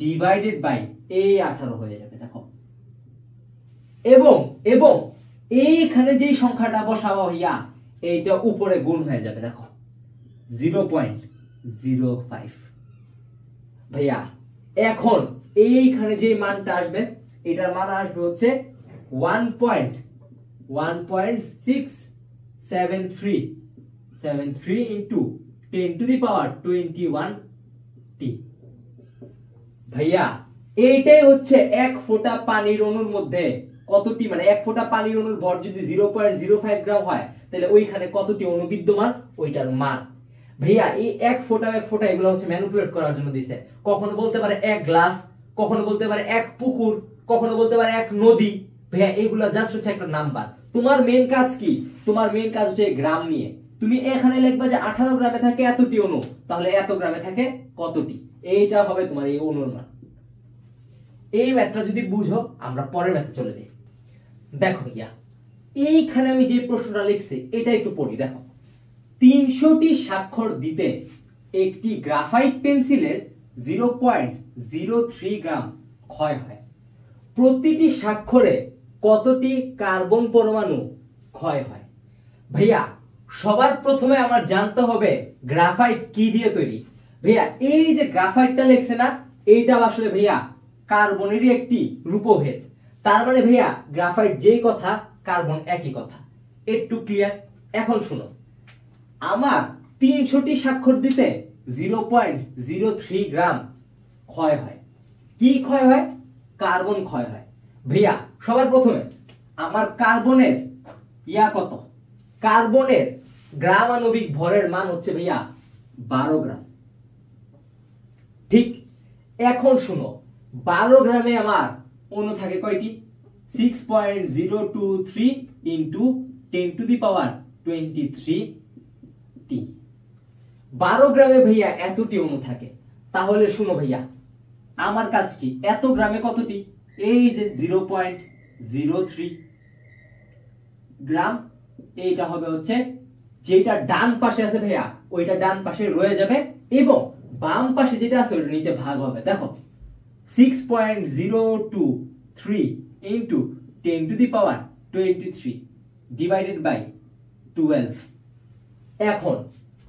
divided by এই 18 হয়ে যাবে। দেখো এবং এবং এইখানে যে সংখ্যাটা বসাবো ভাইয়া, এইটা উপরে গুণ হয়ে যাবে। দেখো 0.05 ভাইয়া। এখন এইখানে যে মানটা আসবে, এটার মান আসবে হচ্ছে 1.673 73 ইন্টু 10 টু দি পাওয়ার 21 টি। ভাইয়া এইটাই হচ্ছে এক ফোঁটা পানির অণুর মধ্যে কতটি, মানে এক ফোঁটা পানির অণুর ভর যদি 0.05 গ্রাম হয় তাহলে ওইখানে কতটি অণু বিদ্যমান ওইটার মান। ভাইয়া এই এক ফোঁটা এগুলো হচ্ছে ম্যানিপুলেট করার জন্য দিছে। কখনো বলতে পারে এক গ্লাস, কখনো বলতে পারে এক পুকুর, কখনো বলতে পারে এক নদী। ভাইয়া এগুলা জাস্ট হচ্ছে একটা নাম্বার। তোমার মেইন কাজ কি? তোমার মেইন কাজ হচ্ছে গ্রাম নিয়ে। তুমি এখানে লিখবা যে 18 গ্রামে থাকে এতটি অণু, তাহলে এত গ্রামে থাকে কতটি, এইটা হবে তোমার এই অণুর মান। এই ম্যাথটা যদি বুঝো আমরা পরের ম্যাথে চলে যাই। দেখো ভাইয়া এইখানে আমি যে প্রশ্নটা লিখছি এটা একটু পড়ি। দেখো 300টি স্বাক্ষর দিতে একটি গ্রাফাইট পেন্সিলের 0.03 গ্রাম ক্ষয় হয়। প্রতিটি স্বাক্ষরে কতটি কার্বন পরমাণু ক্ষয় হয়? ভাইয়া সবার প্রথমে আমার জানতে হবে গ্রাফাইট কি দিয়ে তৈরি। ভাইয়া এই যে গ্রাফাইটটা লেখছে না, এইটা আসলে ভাইয়া কার্বনেরই একটি রূপভেদ। তার মানে ভাইয়া গ্রাফাইট যেই কথা কার্বন একই কথা। একটু ক্লিয়ার? এখন শুনো, আমার 300টি স্বাক্ষর দিতে 0.03 গ্রাম ক্ষয় হয়। কি ক্ষয় হয়? কার্বন ক্ষয় হয়। ভাইয়া সবার প্রথমে আমার কার্বনের কত? কার্বনের গ্রাম আণবিক ভরের মান হচ্ছে ভাইয়া 12 গ্রাম। ঠিক, এখন শুনো 12 গ্রামে আমার অণু থাকে কয়টি? 6.023 ইন্টু 10 টু দি পাওয়ার 23 টি। 12 গ্রামে ভাইয়া এতটি অণু থাকে। তাহলে শুনো ভাইয়া আমার কাজ কি? এত গ্রামে কতটি? এই যে 0.03 গ্রাম। এইটা হবে হচ্ছে যেটা ডান পাশে আছে ভাইয়া ওইটা ডান পাশে রয়ে যাবে এবং বাম পাশে যেটা আছে ওটা নিচে ভাগ হবে। দেখো 6.023 into 10 to the power 23 divided by 12। এখন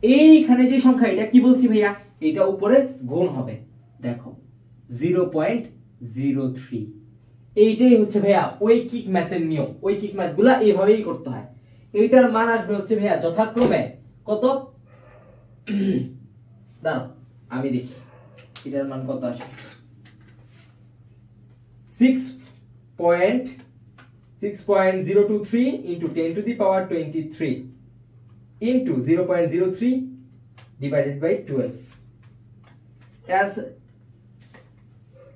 এইখানে যে সংখ্যা এটা কি বলছি ভাইয়া, এটা উপরে গুণ হবে। দেখো 0.03। এইটাই হচ্ছে ভাইয়া ঐকিক ম্যাথের নিয়ম। ঐকিক ম্যাথগুলা এইভাবেই করতে হয়। এইটার মান আসবে হচ্ছে ভাইয়া যথাক্রমে কত? দাঁড়াও আমি দেখি এটার মান কত আসে। 6.023 into 10 to the power 23 into 0.03 divided by 12।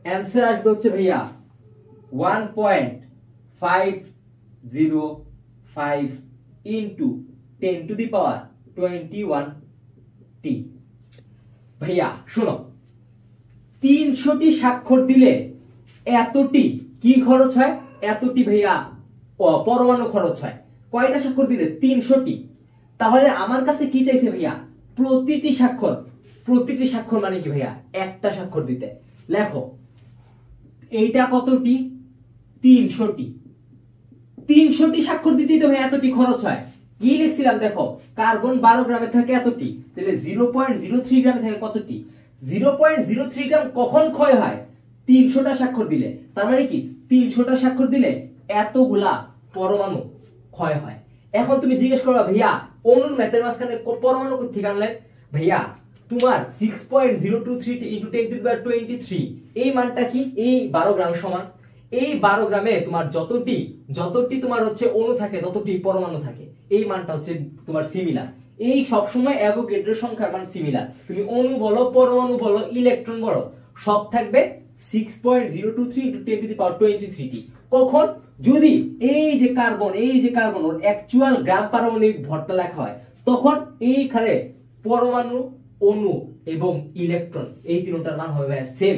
Answer আসবে হচ্ছে ভাইয়া 1.505 into 10 to the power 21 টি। ভাইয়া শোনো 300টি স্বাক্ষর দিলে এতটি কি খরচ হয়? এতটি ভাইয়া পরমাণু খরচ হয়। কয়টা স্বাক্ষর দিলে? 300টি। তাহলে আমার কাছে কি চাইছে ভাইয়া? প্রতিটি স্বাক্ষর। প্রতিটি স্বাক্ষর মানে কি ভাইয়া? একটা স্বাক্ষর দিতে। লেখো এইটা কতটি? 300টি। 300টি স্বাক্ষর দিতেই তো ভাই এতটি খরচ হয়। কি লিখছিলাম দেখো, কার্বন 12 গ্রামে থাকে এতটি, তাহলে 0.03 গ্রামে থাকে কতটি? 0.03 গ্রাম কখন ক্ষয় হয়? 300টা স্বাক্ষর দিলে। তার মানে কি 300টা স্বাক্ষর দিলে এতগুলা পরমাণু ক্ষয় হয়। এখন তুমি জিজ্ঞেস করবা ভাইয়া অণুর ম্যাথের মাঝখানে পরমাণু থেকে আনলে? ভাইয়া তোমার 6.023 into 10 to the power 23 এই মানটা কি? এই 12 গ্রাম সমান। এই 12 গ্রামে তোমার যতটি তোমার হচ্ছে অণু থাকে ততটি পরমাণু থাকে। এই মানটা হচ্ছে তোমার সিমিলার। এই সবসময় অ্যাভোগাড্রোর সংখ্যার মান সিমিলার। তুমি অণু বলো, পরমাণু বলো, ইলেকট্রন বলো, সব থাকবে 6.023 into 10 to the power 23 টি। কখন? যদি এই যে কার্বন ওর অ্যাকচুয়াল গ্রাম পারমাণবিক ভরটা লেখা হয় তখন এইখানে পরমাণু, অণু এবং ইলেকট্রন এই তিনটার মান হবে সেম।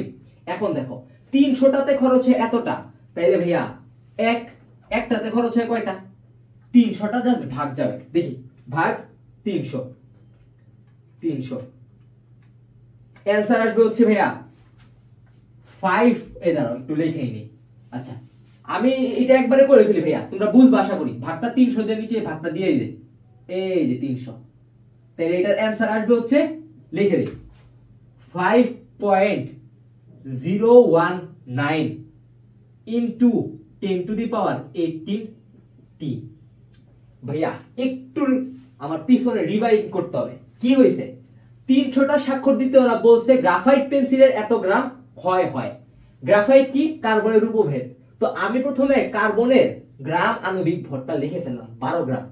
এখন দেখো 300টাতে খরচ হয় এতটা, তাইলে ভাইয়া একটাতে খরচ হয় কয়টা? 300টা জাস্ট ভাগ যাবে। দেখি ভাগ 300। অ্যানসার আসবে হচ্ছে ভাইয়া 5। এই দাঁড়াও একটু লিখেই নি। আচ্ছা আমি এটা একবারে করে ফেলি ভাইয়া, তোমরা বুঝবা আশা করি। ভাগটা 300 দিয়ে নিচে ভাগটা দিয়ে দে, এই যে 300। তাহলে এটার অ্যানসার আসবে হচ্ছে, লিখে দিই 5.019 into 10 to the power 18 টি। ভাইয়া একটু আমার পিছনে রিভাইভ করতে হবে। কি হয়েছে, 300টা স্বাক্ষর দিতে ওরা বলছে গ্রাফাইট পেন্সিলের এত গ্রাম ক্ষয় হয়। গ্রাফাইট কি, কার্বনের উপভেদ। তো আমি প্রথমে কার্বনের গ্রাম আণবিক ভরটা লিখে ফেললাম 12 গ্রাম,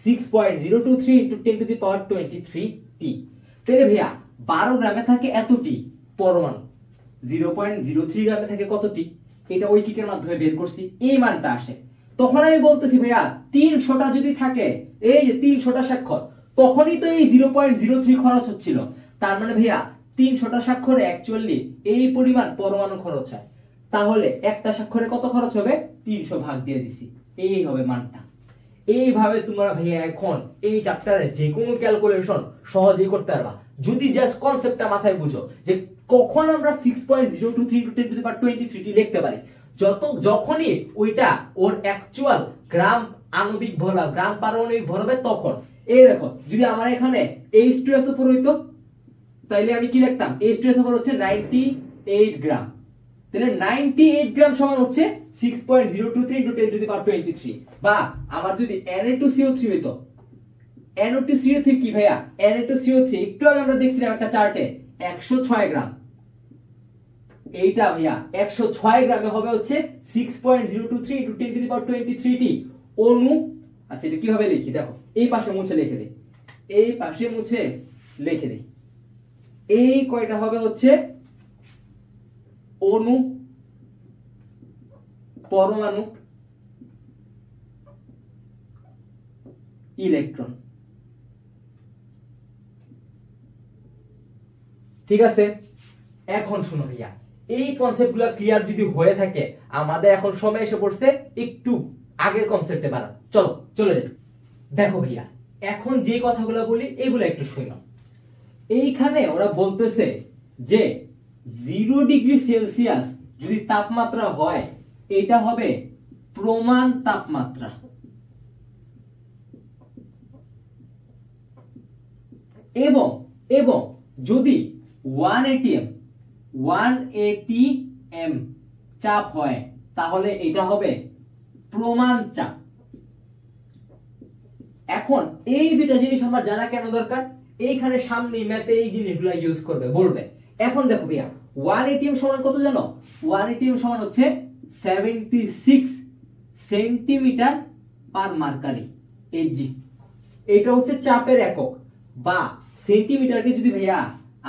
6.023 × 10⁻23 টি। তাহলে ভাইয়া 12 গ্রামে থাকে এতটি পরমাণু, 0.03 গ্রামে থাকে কতটি, এটা ঐকিকের মাধ্যমে বের করছি, এই মানটা আসে। তখন আমি বলতেছি ভাইয়া 300টা যদি থাকে, এই যে 300টা স্বাক্ষর, তখনই তো এই 0.03 খরচ হচ্ছিল। তার মানে ভাইয়া 300টা স্বাক্ষরে অ্যাকচুয়ালি এই পরিমাণ পরমাণু খরচ হয়। তাহলে একটা স্বাক্ষরে কত খরচ হবে, 300 ভাগ দিয়ে দিছি, এই হবে মানটা। এইভাবে তোমরা ভাইয়া এখন এই চ্যাপ্টারে যে কোনো ক্যালকুলেশন সহজেই করতে পারবা, যদি জাস্ট কনসেপ্টটা মাথায় বুঝো যে কখন আমরা 6.023 × 10⁻23 টি লিখতে পারি। যখনই ওইটা ওর অ্যাকচুয়াল গ্রাম আণবিক ভর বা গ্রাম পারমাণবিক ভর হবে তখন। এই দেখো, যদি আমার এখানে H2SO4 হইতো তাইলে আমি কি লিখতাম, H2SO4 হচ্ছে 98 গ্রাম, তাহলে 98 গ্রাম সমান হচ্ছে 6.023 × 10⁻23। বা আমার যদি Na2CO3 হইতো, Na2CO3 কি ভাইয়া, Na2CO3 একটু আগে আমরা দেখছিলাম একটা চার্টে 106 গ্রাম, এইটা ভাইয়া 106 গ্রামে হবে হচ্ছে 6.023 × 10⁻23 টি অণু। আচ্ছা এটা কিভাবে লিখি দেখো, এই পাশে মুছে লিখে দিই, এই পাশে মুছে লিখে দিই, এই কয়টা হবে হচ্ছে অণু, পরমাণু, ইলেকট্রন। ঠিক আছে, এখন শুনো ভাইয়া, এই কনসেপ্টগুলো ক্লিয়ার যদি হয়ে থাকে, আমাদের এখন সময় এসে পড়ছে একটু আগের কনসেপ্টে বাড়া। চলো চলে যাই। দেখো ভাইয়া, এখন যে কথাগুলো বলি এগুলো একটু শুনো। এইখানে ওরা বলতেছে যে 0 ডিগ্রি সেলসিয়াস যদি তাপমাত্রা হয়, এটা হবে প্রমাণ তাপমাত্রা, এবং এবং যদি 180 চাপ হয় তাহলে এটা হবে প্রমাণ চাপ। এখন এই দুইটা জিনিস আমার জানা কেন দরকার, এইখানে সামনে ম্যাথে এই জিনিসগুলো ইউজ করবে বলবে। এখন দেখো ভাইয়া 180 সমান কত জানো, 180 সমান হচ্ছে 76 সেন্টিমিটার পার মার্কারি Hg। এটা হচ্ছে চাপের একক, বা সেন্টিমিটারকে যদি ভাইয়া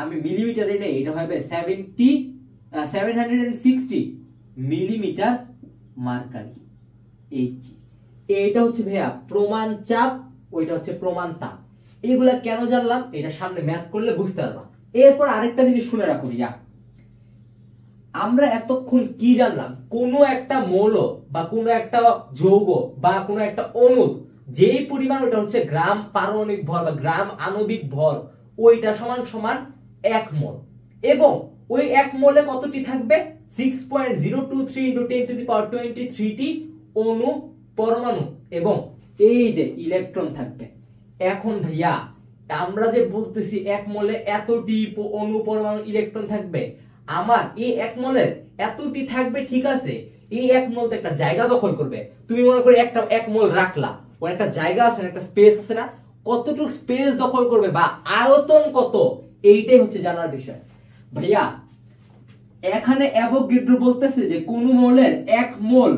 আমি মিলিমিটারে নেই, এটা হবে 760 মিলিমিটার মার্কারি Hg। এটা হচ্ছে ভাইয়া প্রমাণ চাপ, ওইটা হচ্ছে প্রমাণ তাপ। এগুলা কেন জানলাম, এটা সামনে ম্যাথ করলে বুঝতে পারবা। এরপর আরেকটা জিনিস শুনে রাখো ভাইয়া, আমরা এতক্ষণ কি জানলাম, কোনো একটা মৌল বা কোনো একটা যৌগ বা কোনো একটা অণু যেই পরিমাণ, ওটা হচ্ছে গ্রাম পারমাণবিক ভর বা গ্রাম আণবিক ভর, ওইটা সমান সমান 1 মোল। এবং ওই 1 মোলে কতটি থাকবে, 6.023 × 10⁻23 টি অণু, পরমাণু এবং এই যে ইলেকট্রন থাকবে। এখন ভাইয়া আমরা যে বলতেছি 1 মোলে এতটি অণু, পরমাণু, ইলেকট্রন থাকবে, আমার এই 1 মোলের এতটি থাকবে, ঠিক আছে, এই 1 মোল তো একটা জায়গা দখল করবে। তুমি মনে করে একটা 1 মোল রাখলা, ওর একটা জায়গা আছে না, একটা স্পেস আছে না, কতটুকু স্পেস দখল করবে বা আয়তন কত, এইটাই হচ্ছে জানার বিষয় ভাইয়া। এখানে অ্যাভোগাড্রো বলতেছে যে কোন মোলের 1 মোল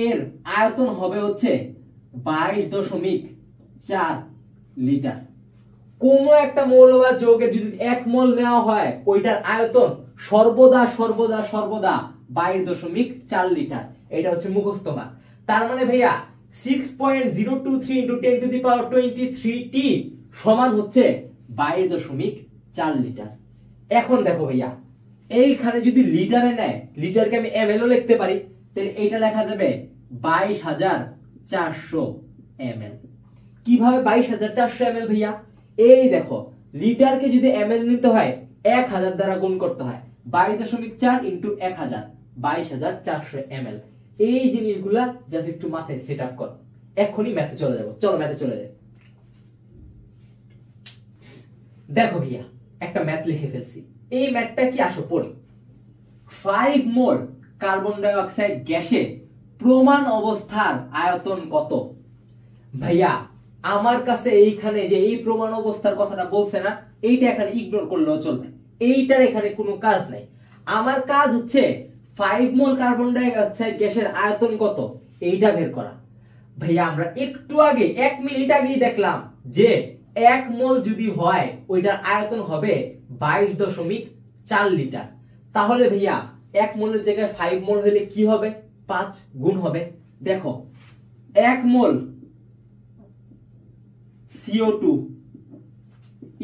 এর আয়তন হবে হচ্ছে 22.4 লিটার। কোন একটা মৌল বা যৌগের যদি 1 মোল নেওয়া হয়, ওইটার আয়তন সর্বদা সর্বদা সর্বদা 22.4 লিটার। এটা হচ্ছে মুখস্থ মান। তার মানে ভাইয়া 6.023 × 10⁻23 টি সমান হচ্ছে 22.4 লিটার। এখন দেখো ভাইয়া, এইখানে যদি লিটারে নেয়, লিটারকে আমি ml ও লিখতে পারি, তাহলে এইটা লেখা যাবে 22,400 ml। কিভাবে 22,400 ml ভাইয়া, এই দেখো লিটারকে যদি ml নিতে হয় 1000 দ্বারা গুণ করতে হয়, 22.4 × 1000, 22,400 ml। এই জিনিসগুলা জাস্ট একটু মাথায় সেট আপ করো, এখনই ম্যাথে চলে যাব। চলো ম্যাথে চলে যাই। দেখো ভাইয়া একটা ম্যাথ লিখে ফেলছি, এই ম্যাথটা কি আসো পড়ি। 5 মোল কার্বন ডাই অক্সাইড গ্যাসে প্রমাণ অবস্থার আয়তন কত? ভাইয়া আমার কাছে এইখানে যে এই প্রমাণ অবস্থার কথাটা বলছে না, এইটা এখানে ইগনোর করলেও চলবে, এইটার এখানে কোনো কাজ নাই। আমার কাজ হচ্ছে 5 মোল কার্বন ডাই অক্সাইড গ্যাসের আয়তন কত এইটা বের করা। ভাইয়া আমরা একটু আগে 1 মিনিট আগেই দেখলাম যে 1 মোল যদি হয় ওইটার আয়তন হবে 22.4 লিটার। তাহলে ভাইয়া 1 মোলের জায়গায় 5 মোল হলে কি হবে? 5 গুণ হবে। দেখো 1 মোল CO2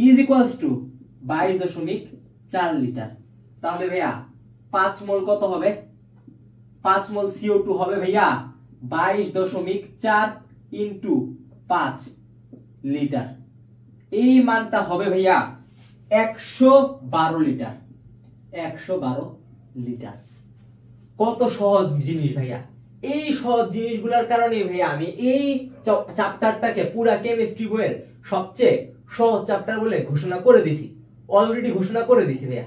is equals to 22.4 litre. তাহলে ভাইয়া 5 মোল কত হবে? 5 মোল CO2 হবে ভাইয়া 22.4 ইনটু 5 লিটার। এই মানটা হবে ভাইয়া 112 লিটার। 112 লিটার। কত সহজ জিনিস ভাইয়া। এই সহজ জিনিসগুলোর কারণে ভাইয়া আমি এই চ্যাপ্টারটাকে পুরা কেমিস্ট্রি বইয়ের সবচেয়ে সহজ চ্যাপ্টার বলে ঘোষণা করে দিছি, অলরেডি ঘোষণা করে দিছি ভাইয়া।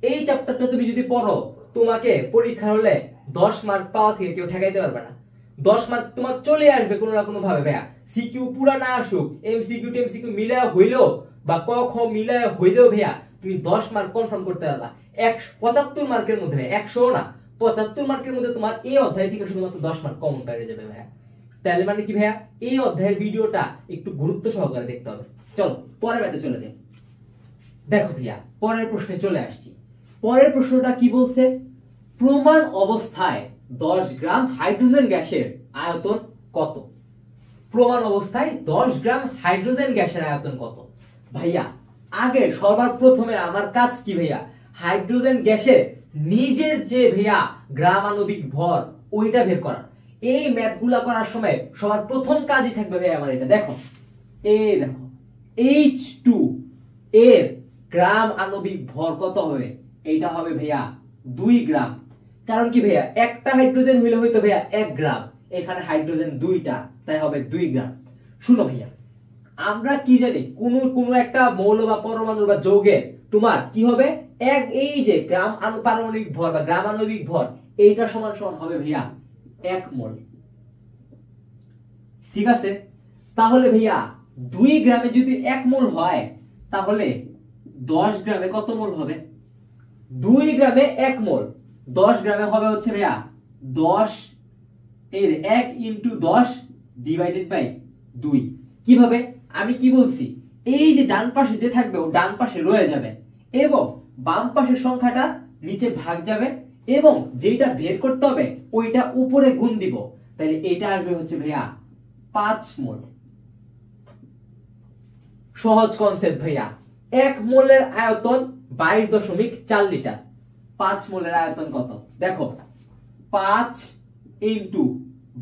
এই চ্যাপ্টারটা তুমি যদি পড়ো তোমাকে পরীক্ষা হলে 10 মার্ক পাওয়া থেকে কেউ ঠেকাইতে পারবে না। 10 মার্ক তোমার চলে আসবে কোনো না কোনো ভাবে ভাইয়া। সিকিউ পুরা না আসুক, এমসিকিউ টেমসিকিউ মিলায়া হইলেও বা ক খ মিলায়া হইলেও ভাইয়া তুমি 10 মার্ক কনফার্ম করতে পারবা। 75 মার্কের মধ্যে ভাইয়া, 100 না 75 মার্কের মধ্যে তোমার এই অধ্যায় থেকে শুধুমাত্র 10 মার্ক কমন পেয়ে যাবে ভাইয়া। তাহলে মানে কি ভাইয়া, এই অধ্যায়ের ভিডিওটা একটু গুরুত্ব সহকারে দেখতে হবে। চলো পরের ব্যাপারে চলে যাই। দেখো ভাইয়া পরের প্রশ্নে চলে আসছি। পরের প্রশ্নটা কি বলছে? প্রমাণ অবস্থায় 10 গ্রাম হাইড্রোজেন গ্যাসের আয়তন কত? প্রমাণ অবস্থায় 10 গ্রাম হাইড্রোজেন গ্যাসের আয়তন কত? ভাইয়া আগে সবার প্রথমে আমার কাজ কি ভাইয়া, হাইড্রোজেন গ্যাসের নিজের যে ভাইয়া গ্রাম আণবিক ভর ওইটা বের করা। এই ম্যাথগুলা করার সময় সবার প্রথম কাজই থাকবে ভাইয়া আমার এটা। দেখো এই দেখো H2 এর গ্রাম আণবিক ভর কত হবে? এইটা হবে ভাইয়া 2 গ্রাম। কারণ কি ভাইয়া, একটা হাইড্রোজেন হইলে হয়তো ভাইয়া 1 গ্রাম, এখানে হাইড্রোজেন 2টা, তাই হবে 2 গ্রাম। শুনো ভাইয়া, আমরা কি জানি কোন একটা মৌল বা পরমাণু বা যৌগের তোমার কি হবে, এই যে গ্রাম পারমাণবিক ভর বা গ্রাম আণবিক ভর এইটা সমান সমান হবে ভাইয়া 1 মোল। ঠিক আছে, তাহলে ভাইয়া 2 গ্রামে যদি 1 মোল হয় তাহলে 10 গ্রামে কত মোল হবে? 2 গ্রামে 1 মোল, 10 গ্রামে হবে হচ্ছে ভাইয়া 10 এর 1 ইনটু 10 ডিভাইডেড বাই 2। কিভাবে? আমি কি বলছি, এই যে ডান পাশে যে থাকবে ও ডান পাশে রয়ে যাবে এবং বাম পাশের সংখ্যাটা নিচে ভাগ যাবে এবং যেটা বের করতে হবে ওইটা উপরে গুণ দিব, তাহলে এটা আসবে হচ্ছে ভাইয়া 5 মোল। সহজ কনসেপ্ট ভাইয়া। 1 মোলের আয়তন 22.4 লিটার। 5 মোলের আয়তন কত? দেখো 5 ইনটু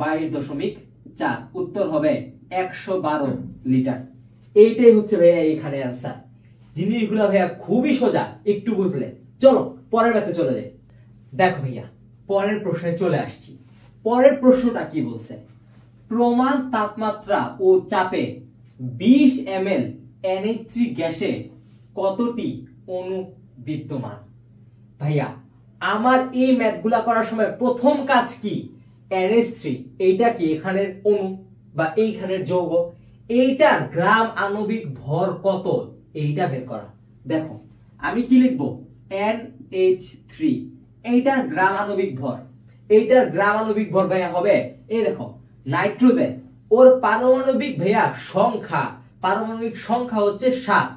22.4, উত্তর হবে 112 লিটার। এইটাই হচ্ছে ভাইয়া এখানে आंसर। জিনিসগুলো ভাইয়া খুবই সোজা একটু বুঝলে। চলো পরের ব্যাপারে চলে যাই। দেখো ভাইয়া পরের প্রশ্নে চলে আসছি। পরের প্রশ্নটা কি বলছে? প্রমাণ তাপমাত্রা ও চাপে 20 ml NH3 গ্যাসে কতটি অণু বিদ্যমান? ভাইয়া আমার এই ম্যাথগুলা করার সময় প্রথম কাজ কি, NH3 এইটা কি এখানের অণু বা এইখানের যৌগ, এইটার গ্রাম আণবিক ভর কত এইটা বের করা। দেখো আমি কি লিখবো, NH3 এইটার গ্রাম আণবিক ভর, এইটার গ্রাম আণবিক ভর ভাইয়া হবে এই দেখো নাইট্রোজেন, ওর পারমাণবিক ভাইয়া সংখ্যা, পারমাণবিক সংখ্যা হচ্ছে 7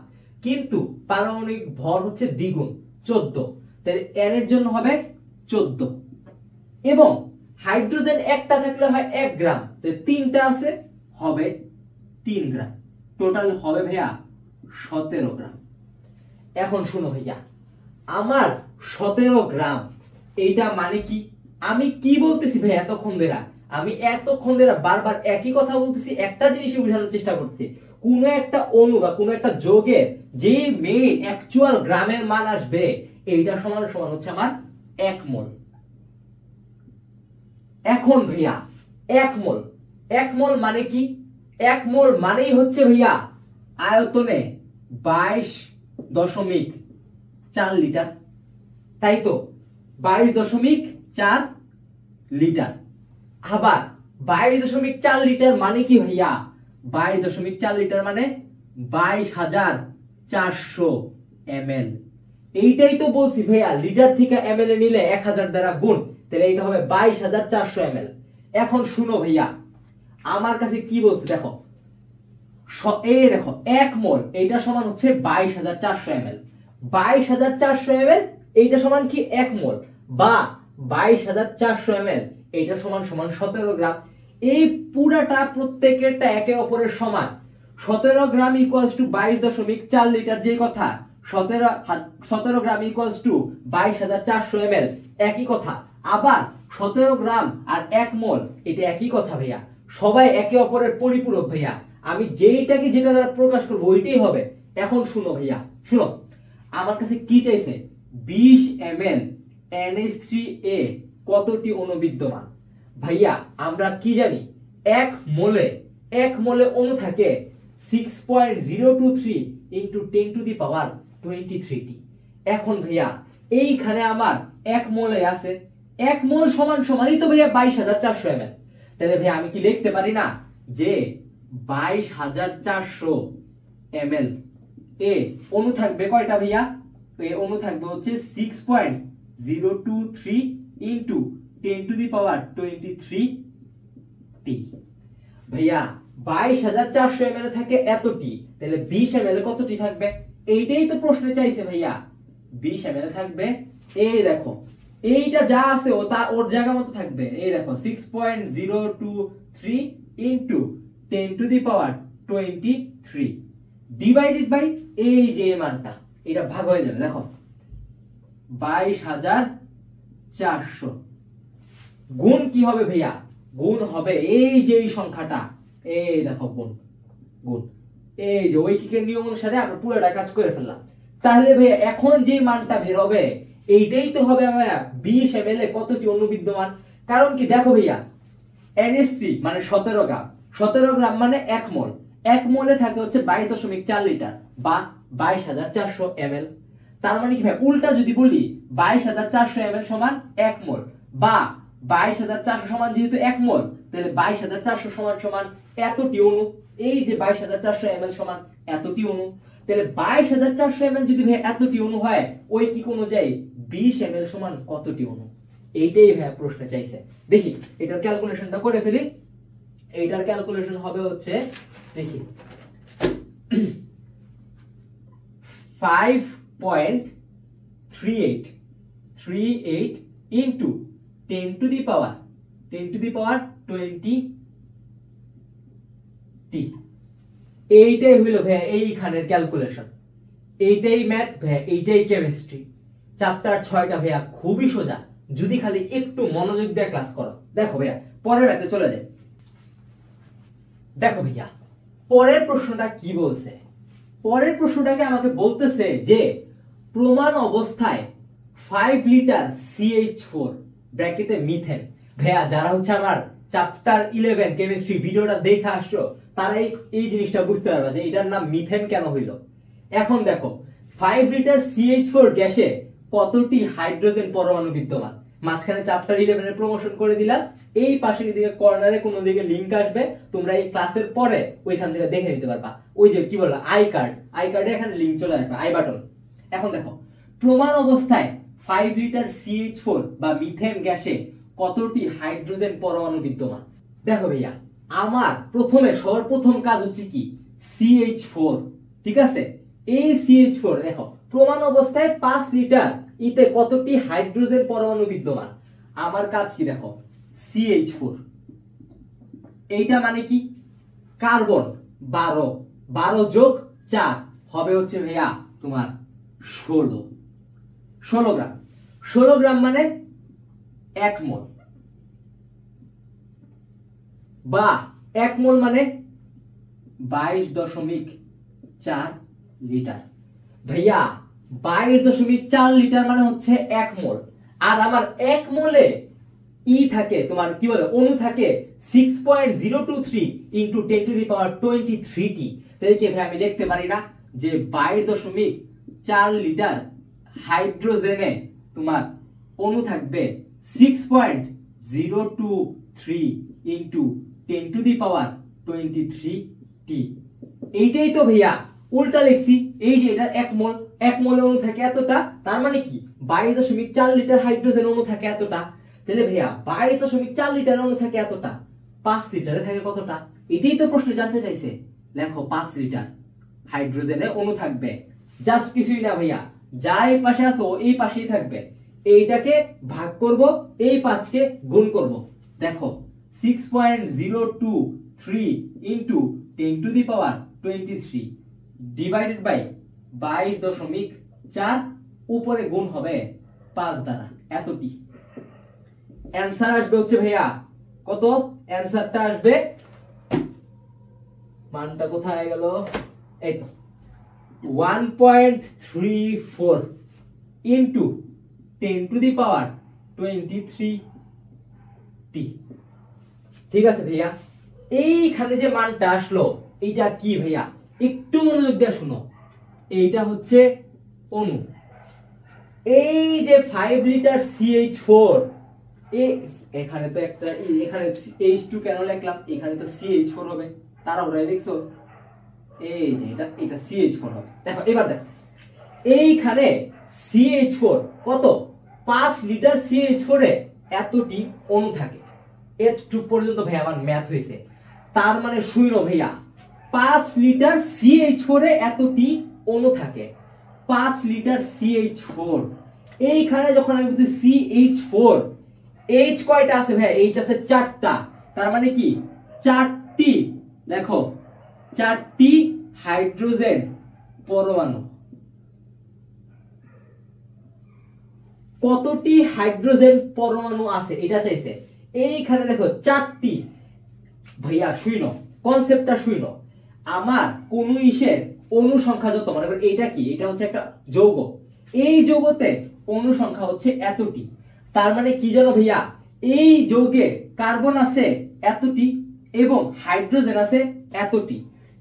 কিন্তু পারমাণবিক ভর হচ্ছে দ্বিগুণ 14, তাহলে n এর জন্য হবে 14 এবং হাইড্রোজেন একটা থাকলে হয় 1 গ্রাম, তাহলে তিনটা আছে হবে 3 গ্রাম, টোটাল হবে ভাইয়া 17 গ্রাম। এখন শুনো ভাইয়া, আমার 17 গ্রাম এইটা মানে কি, আমি কি বলতেছি ভাই এতক্ষণ ধরে, আমি এতক্ষণ ধরে বারবার একই কথা বলতেছি, একটা জিনিসই বোঝানোর চেষ্টা করতেছি, কোন একটা অণু বা কোন একটা যৌগের যে মেইন অ্যাকচুয়াল গ্রামের মান আসবে এইটা সমান সমান হচ্ছে আমার 1 মোল। এখন ভাইয়া 1 মোল, 1 মোল মানে কি, 1 মোল মানেই হচ্ছে ভাইয়া আয়তনে 22.4 লিটার, তাই তো 22.4 লিটার। আবার 22.4 লিটার মানে কি ভাইয়া 22.4 লিটার মানে 22,400 ml। এইটাই তো বলছি ভাইয়া, লিটার থেকে ml এ নিলে 1000 দ্বারা গুণ, তাহলে এটা হবে 22,400 ml। এখন শুনো ভাইয়া, আমার কাছে কি বলছে দেখো, এই দেখো 1 মোল এইটা সমান হচ্ছে 22,400 ml। 22,400 ml এইটা সমান কি 1 মোল, বা 22,400 ml এইটা সমান 17 গ্রাম। এই পুরাটা প্রত্যেকটা একে অপরের সমান। 17 গ্রাম ইকুয়ালস টু 22.4 লিটার, যে কথা 17 গ্রাম ইকুয়ালস টু 22,400 ml একই কথা। আবার 17 গ্রাম আর 1 মোল এটা একই কথা ভাইয়া, সবাই একে অপরের পরিপূরক ভাইয়া। আমি যেইটাকে যেটা দ্বারা প্রকাশ করবো ওইটাই হবে। এখন শুনো ভাইয়া, শুনো, আমার কাছে কি চাইছে, 20 ml NH3A কতটি অণু বিদ্যমান। ভাইয়া আমরা কি জানি, 1 মোলে অণু থাকে 6.023 ইনটু 10 টু দি পাওয়ার 23 টি। এখন ভাইয়া এইখানে আমার 1 মোলে আছে, 1 মোল সমান সমানই তো ভাইয়া 22,400 ml। তাহলে ভাইয়া আমি কি লিখতে পারি না যে 22,400 ml এ অণু থাকবে কয়টা ভাইয়া, এ অণু থাকবে হচ্ছে 6.023 ইনটু 10 টু দি পাওয়ার 23 টি। ভাইয়া 22,400 ml থাকে এতটি, তাহলে 20 ml কতটি থাকবে, এইটাই তো প্রশ্নে চাইছে ভাইয়া। 20 ml থাকবে, এই দেখো এইটা যা আছে ও তা ওর জায়গা মতো থাকবে। এই দেখো 6.023 into 10 to the power 23 divided by এই যে মানটা, এটা ভাগ হয়ে যাবে। দেখো 22,400 গুণ কি হবে ভাইয়া, গুণ হবে এই যে এই সংখ্যাটা, এই দেখো গুণ গুণ এই যে ঐকিকের নিয়ম অনুসারে আমরা পুরোটা কাজ করে ফেললাম। তাহলে ভাইয়া এখন যে মানটা বের হবে এইটাই তো হবে ভাইয়া 20 ml এ কতটি অণু বিদ্যমান। কারণ কি দেখো ভাইয়া, NH3 মানে 17 গ্রাম, 17 গ্রাম মানে 1 মোল, 1 মোলে থাকে হচ্ছে 22.4 লিটার বা 22,400 ml। তার মানে কি ভাই, উল্টা যদি বলি 22,400 ml সমান 1 মোল, বা 22,400 সমান যেহেতু 1 মোল, তাহলে 22,400 সমান সমান এতটি অণু। এই যে 22,400 ml সমান এতটি অণু, তাহলে 22,400 ml যদি ভাই এতটি অণু হয়, ওই কি অনুযায়ী 20 ml সমান কতটি অণু, এইটাই ভাই প্রশ্নে চাইছে। দেখি এটার ক্যালকুলেশনটা করে ফেলি। এইটার ক্যালকুলেশন হবে হচ্ছে, দেখি 5.38 ইনটু 10 টু দি পাওয়ার 20 টি। এইটাই হইল ভাই এইখানের ক্যালকুলেশন, এইটাই ম্যাথ ভাই, এইটাই কেমিস্ট্রি। চ্যাপ্টার 6টা ভাইয়া খুবই সোজা, যদি খালি একটু মনোযোগ দিয়ে ক্লাস করো। দেখো ভাইয়া পরের ম্যাথে চলে যায়। দেখো ভাইয়া পরের প্রশ্নটা কি বলছে, পরের প্রশ্নটাকে আমাকে বলতেছে যে প্রমাণ অবস্থায় 5 লিটার CH4 ব্র্যাকেটে মিথেন। ভাইয়া যারা হচ্ছে আমার চ্যাপ্টার 11 কেমিস্ট্রি ভিডিওটা দেখে আসছো তারা এই জিনিসটা বুঝতে পারবে যে এটার নাম মিথেন কেন হইলো। এখন দেখো 5 লিটার CH4 গ্যাসে কতটি হাইড্রোজেন পরমাণু বিদ্যমান। মাঝখানে চ্যাপ্টার 11 এর প্রমোশন করে দিলাম, এই পাশের দিকে কর্নারে কোন দিকে লিংক আসবে, তোমরা এই ক্লাসের পরে ওইখান থেকে দেখে নিতে পারবা। ওই যে কি বললা আই কার্ডে এখানে লিংক চলে আসবে, আই বাটন। এখন দেখো প্রমাণ অবস্থায় 5 লিটার CH4 বা মিথেন গ্যাসে কতটি হাইড্রোজেন পরমাণু বিদ্যমান। দেখো ভাইয়া আমার সর্বপ্রথম কাজ হচ্ছে কি CH4, ঠিক আছে। এই CH4 দেখো প্রমাণ অবস্থায় 5 লিটার ইতে কতটি হাইড্রোজেন পরমাণু বিদ্যমান। আমার কাজ কি দেখো, CH4 এইটা মানে কি কার্বন 12 যোগ 4 হবে হচ্ছে ভাইয়া তোমার 16 গ্রাম। 16 গ্রাম মানে 1 মোল, বা 1 মোল মানে 22.4 লিটার। ভাইয়া 22.4 লিটার মানে হচ্ছে 1 মোল, আর আমার 1 মোলে থাকে তোমার কি বলে অণু থাকে 6.023 ইনটু 10 টু দি পাওয়ার 23 টি। তাহলে কি ভাই আমি লিখতে পারি না যে 22.4 লিটার হাইড্রোজেনে তোমার অণু থাকবে 6.023 ইনটু 10 টু দি পাওয়ার 23 টি। এইটাই তো ভাইয়া উল্টা লিখছি, এই যে এটা 1 মোল অণু থাকে এতটা, তার মানে কি 22.4 লিটার হাইড্রোজেন অণু থাকে এতটা। তাহলে ভাইয়া 22.4 লিটার অণু থাকে এতটা, 5 লিটারে থাকে কতটা? এটাই তো প্রশ্ন জানতে চাইছে। লেখো 5 লিটার হাইড্রোজেনে অণু থাকবে। জাস্ট কিছুই না ভাইয়া, যা এই পাশে আছে ও এই পাশেই থাকবে। এইটাকে ভাগ করব, এই 5 কে গুণ করব। দেখো 6.023 into 10 to the power 23 divided by 22.4, উপরে গুণ হবে 5 দ্বারা, এতটি। অ্যানসার আসবে হচ্ছে ভাইয়া কত? অ্যানসারটা আসবে, মানটা কোথায় গেল, এই তো 1.34 ইনটু 10 টু দি পাওয়ার 23 টি। ঠিক আছে ভাইয়া, এইখানে যে মানটা আসলো এইটা কি ভাইয়া? একটু মনোযোগ দিয়ে শুনো। এইটা হচ্ছে অণু। এই যে 5 লিটার CH4, এখানে তো একটা, এখানে H2 কেন লিখলাম? এখানে তো CH4 হবে, তারা ওরাই দেখছো, এই যে এটা CH4 হবে। দেখো এবার দেখো, এইখানে CH4 কত? 5 লিটার CH4 এ এতটি অণু থাকে। এতটুকু পর্যন্ত ভাই আমার ম্যাথ হয়েছে। তার মানে শুনো ভাইয়া, 5 লিটার CH4 এ এতটি অণু থাকে। 5 লিটার CH4, এইখানে যখন আমি বলছি CH4, H কয়টা আছে ভাইয়া? H আছে 4টা, তার মানে কি 4টি, দেখো 4টি হাইড্রোজেন পরমাণু। কতটি হাইড্রোজেন পরমাণু আছে এটা চাইছে। এইখানে দেখো 4টি। ভাইয়া শুইনো, কনসেপ্টটা শুইনো। আমার কোন ইসের অণু সংখ্যা যত, মনে করো এইটা কি, এটা হচ্ছে একটা যৌগ, এই যৌগতে অণু সংখ্যা হচ্ছে এতটি। তার মানে কি জানো ভাইয়া? এই যৌগে কার্বন আছে এতটি এবং হাইড্রোজেন আছে এতটি।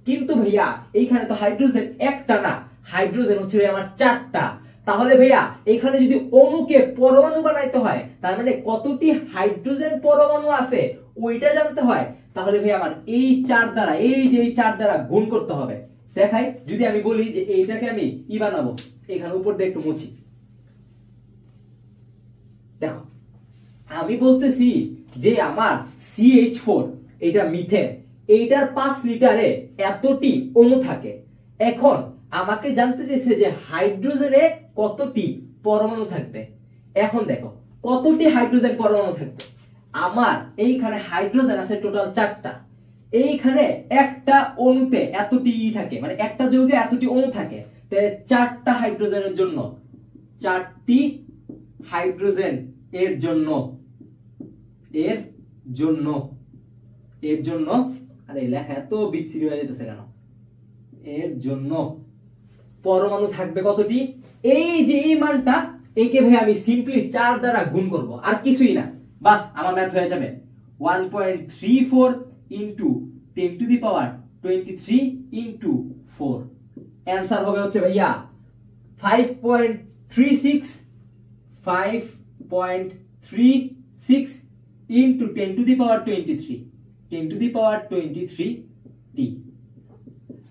কিন্তু ভাইয়া এইখানে তো হাইড্রোজেন একটা না, হাইড্রোজেন হচ্ছে আমার 4টা। তাহলে ভাইয়া এখানে যদি অণুকে পরমাণু বানাইতে হয়, তার মানে কতটি হাইড্রোজেন পরমাণু আছে ওইটা জানতে হয়। তাহলে ভাইয়া আমার এই 4 দ্বারা, এই যে এই 4 দ্বারা গুণ করতে হবে। দেখাই, যদি আমি বলি যে এইটাকে আমি ই বানাবো, এখানে উপর দিয়ে একটু মুছি। দেখো আমি বলতেছি যে আমার CH4, এটা মিথেন, এইটার 5 লিটারে এতটি অণু থাকে। এখন আমাকে জানতে চাইছে যে হাইড্রোজেনে কতটি পরমাণু থাকবে। এখন দেখো কতটি হাইড্রোজেন পরমাণু থাকবে। আমার এইখানে হাইড্রোজেন আছে টোটাল 4টা। এইখানে একটা অণুতে এতটি থাকে, মানে একটা যৌগে এতটি অণু থাকে। তাহলে 4টা হাইড্রোজেনের জন্য, 4টি হাইড্রোজেন এর জন্য, এর জন্য আরে লেখা এত বিচ্ছিরি হয়ে যেতেছে কেন? এর জন্য পরমাণু থাকবে কতটি? এই যে এই মানটা, একে ভাই আমি সিম্পলি 4 দ্বারা গুণ করব, আর কিছুই না, বাস আমার ম্যাথ হয়ে যাবে। 1.34 into 10 to the power 23 into 4। Answer হবে হচ্ছে ভাইয়া 5.36 into 10 to the power 23, 10 to the power 23 টি।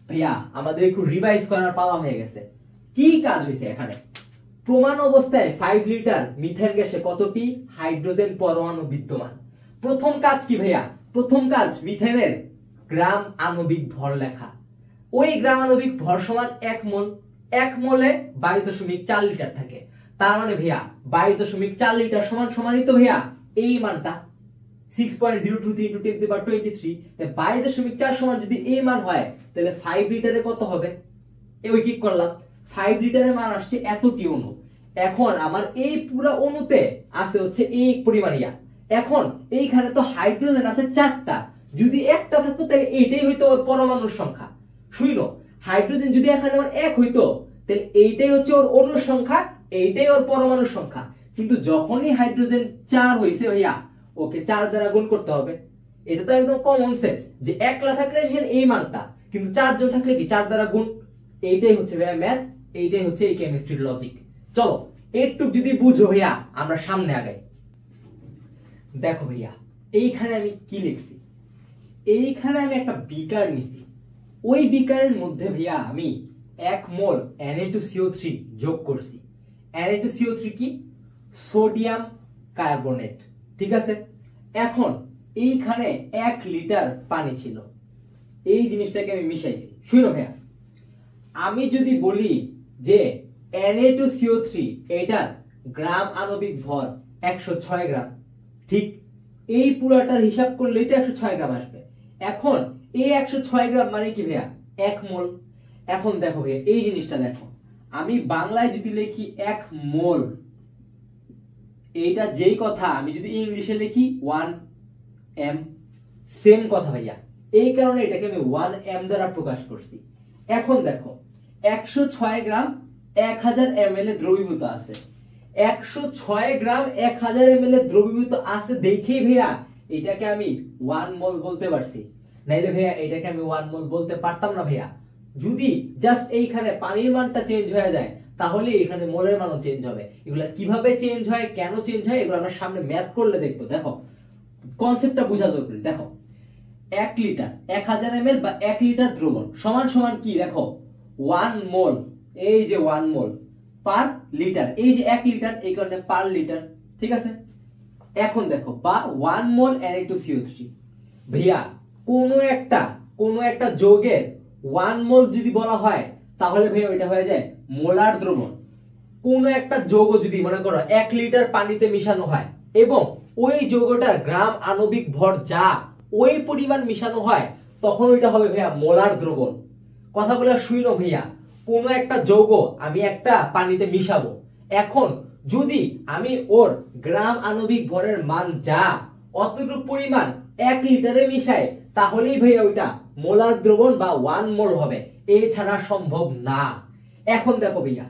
ভাইয়া আমাদের একটু রিভাইজ করার পালা হয়ে গেছে। কি কাজ হয়েছে এখানে? প্রমাণ অবস্থায় 5 লিটার মিথেন গ্যাসে কতটি হাইড্রোজেন পরমাণু বিদ্যমান। প্রথম কাজ কি ভাইয়া? প্রথম কাজ মিথেনের গ্রাম আণবিক ভর লেখা। ওই গ্রাম আণবিক ভর সমান 1 মোল। 1 মোলে 22.4 লিটার থাকে। তার মানে ভাইয়া 22.4 লিটার সমান সমানই তো ভাইয়া এই মানটা 6.023 into 10 to the power 23। তাই 22.4 সমান যদি এই মান হয়, তাহলে 5 লিটারে কত হবে? ওই কি করলাম, 5 লিটারের মান আসছে এতটি অণু। এখন আমার এই পুরো অণুতে আছে হচ্ছে এই পরিমাণ ইয়া। এখন এইখানে তো হাইড্রোজেন আছে 4টা, যদি একটা থাকতো তাহলে এইটাই হইতো ওর পরমাণুর সংখ্যা। শুইনো, হাইড্রোজেন যদি এখানে আমার 1 হইতো, তাহলে এইটাই হচ্ছে ওর অণুর সংখ্যা, এইটাই ওর পরমাণুর সংখ্যা। কিন্তু যখনই হাইড্রোজেন 4 হইছে ভাইয়া, ওকে 4 দ্বারা গুণ করতে হবে। এটা তো একদম কমন সেন্স যে একলা থাকলে এই মানটা, কিন্তু 4 জন থাকলে কি 4 দ্বারা গুণ। এইটাই হচ্ছে ভাইয়া ম্যাথ, এইটাই হচ্ছে এই কেমিস্ট্রির লজিক। চলো একটু যদি বুঝো ভাইয়া আমরা সামনে আগাই। দেখো ভাইয়া এইখানে আমি কি লিখছি, এইখানে আমি একটা বিকার নিছি। ওই বিকারের মধ্যে ভাইয়া আমি 1 মোল Na2CO3 যোগ করছি। Na2CO3 কি? সোডিয়াম কার্বনেট, ঠিক আছে। এখন এইখানে 1 লিটার পানি ছিল, এই জিনিসটাকে আমি মিশাইছি। শুনো ভাইয়া, আমি যদি বলি যে Na2CO3 এটার গ্রাম আণবিক ভর 106 গ্রাম, ঠিক এই পুরাটার হিসাব করলেই তো 106 গ্রাম আসবে। এখন এই 106 গ্রাম মানে কি ভাইয়া? 1 মোল। এখন দেখো ভাইয়া এই জিনিসটা দেখো, আমি বাংলায় যদি লিখি 1 মোল, এইটা যেই কথা আমি যদি ইংলিশে লিখি 1 m, সেম কথা ভাইয়া। এই কারণে এটাকে আমি 1 m দ্বারা প্রকাশ করছি। এখন দেখো 106 গ্রাম 1000 ml এ দ্রবীভূত আছে। 106 গ্রাম 1000 ml এ দ্রবীভূত আছে দেখেই ভাইয়া এটাকে আমি 1 মোল বলতে পারছি, নাইলে ভাইয়া এটাকে আমি 1 মোল বলতে পারতাম না ভাইয়া। যদি জাস্ট এইখানে পানির মানটা চেঞ্জ হয়ে যায় তাহলে এখানে মোলের মানও চেঞ্জ হবে। এগুলা কিভাবে চেঞ্জ হয়, কেন চেঞ্জ হয়, এগুলো আমরা সামনে ম্যাথ করলে দেখবো। দেখো কনসেপ্টটা বোঝা দরকার। দেখো 1 লিটার 1000 ml বা 1 লিটার দ্রবণ সমান সমান কি? দেখো 1 মোল, এই যে 1 মোল পার লিটার, এই যে 1 লিটার এই কারণে পার লিটার, ঠিক আছে। এখন দেখো বা 1 মোল Na2CO3 ভাইয়া কোনো একটা যৌগের 1 মোল যদি বলা হয় তাহলে ভাইয়া ওইটা হয়ে যায় মোলার দ্রবণ। কোন একটা যৌগ যদি মনে করো 1 লিটার পানিতে মিশানো হয় এবং ওই যৌগটার গ্রাম আণবিক ভর যা ওই পরিমাণ মিশানো হয় তখন ওইটা হবে ভাইয়া মোলার দ্রবণ। কথাগুলো শুনো ভাইয়া, কোন একটা যৌগ আমি একটা পানিতে মিশাবো, এখন যদি আমি ওর গ্রাম আণবিক ভরের মান যা অতটুকু পরিমাণ 1 লিটারে মিশাই তাহলেই ভাইয়া ওইটা মোলার দ্রবণ বা 1 মোল হবে, এছাড়া সম্ভব না। এখন দেখো ভাইয়া,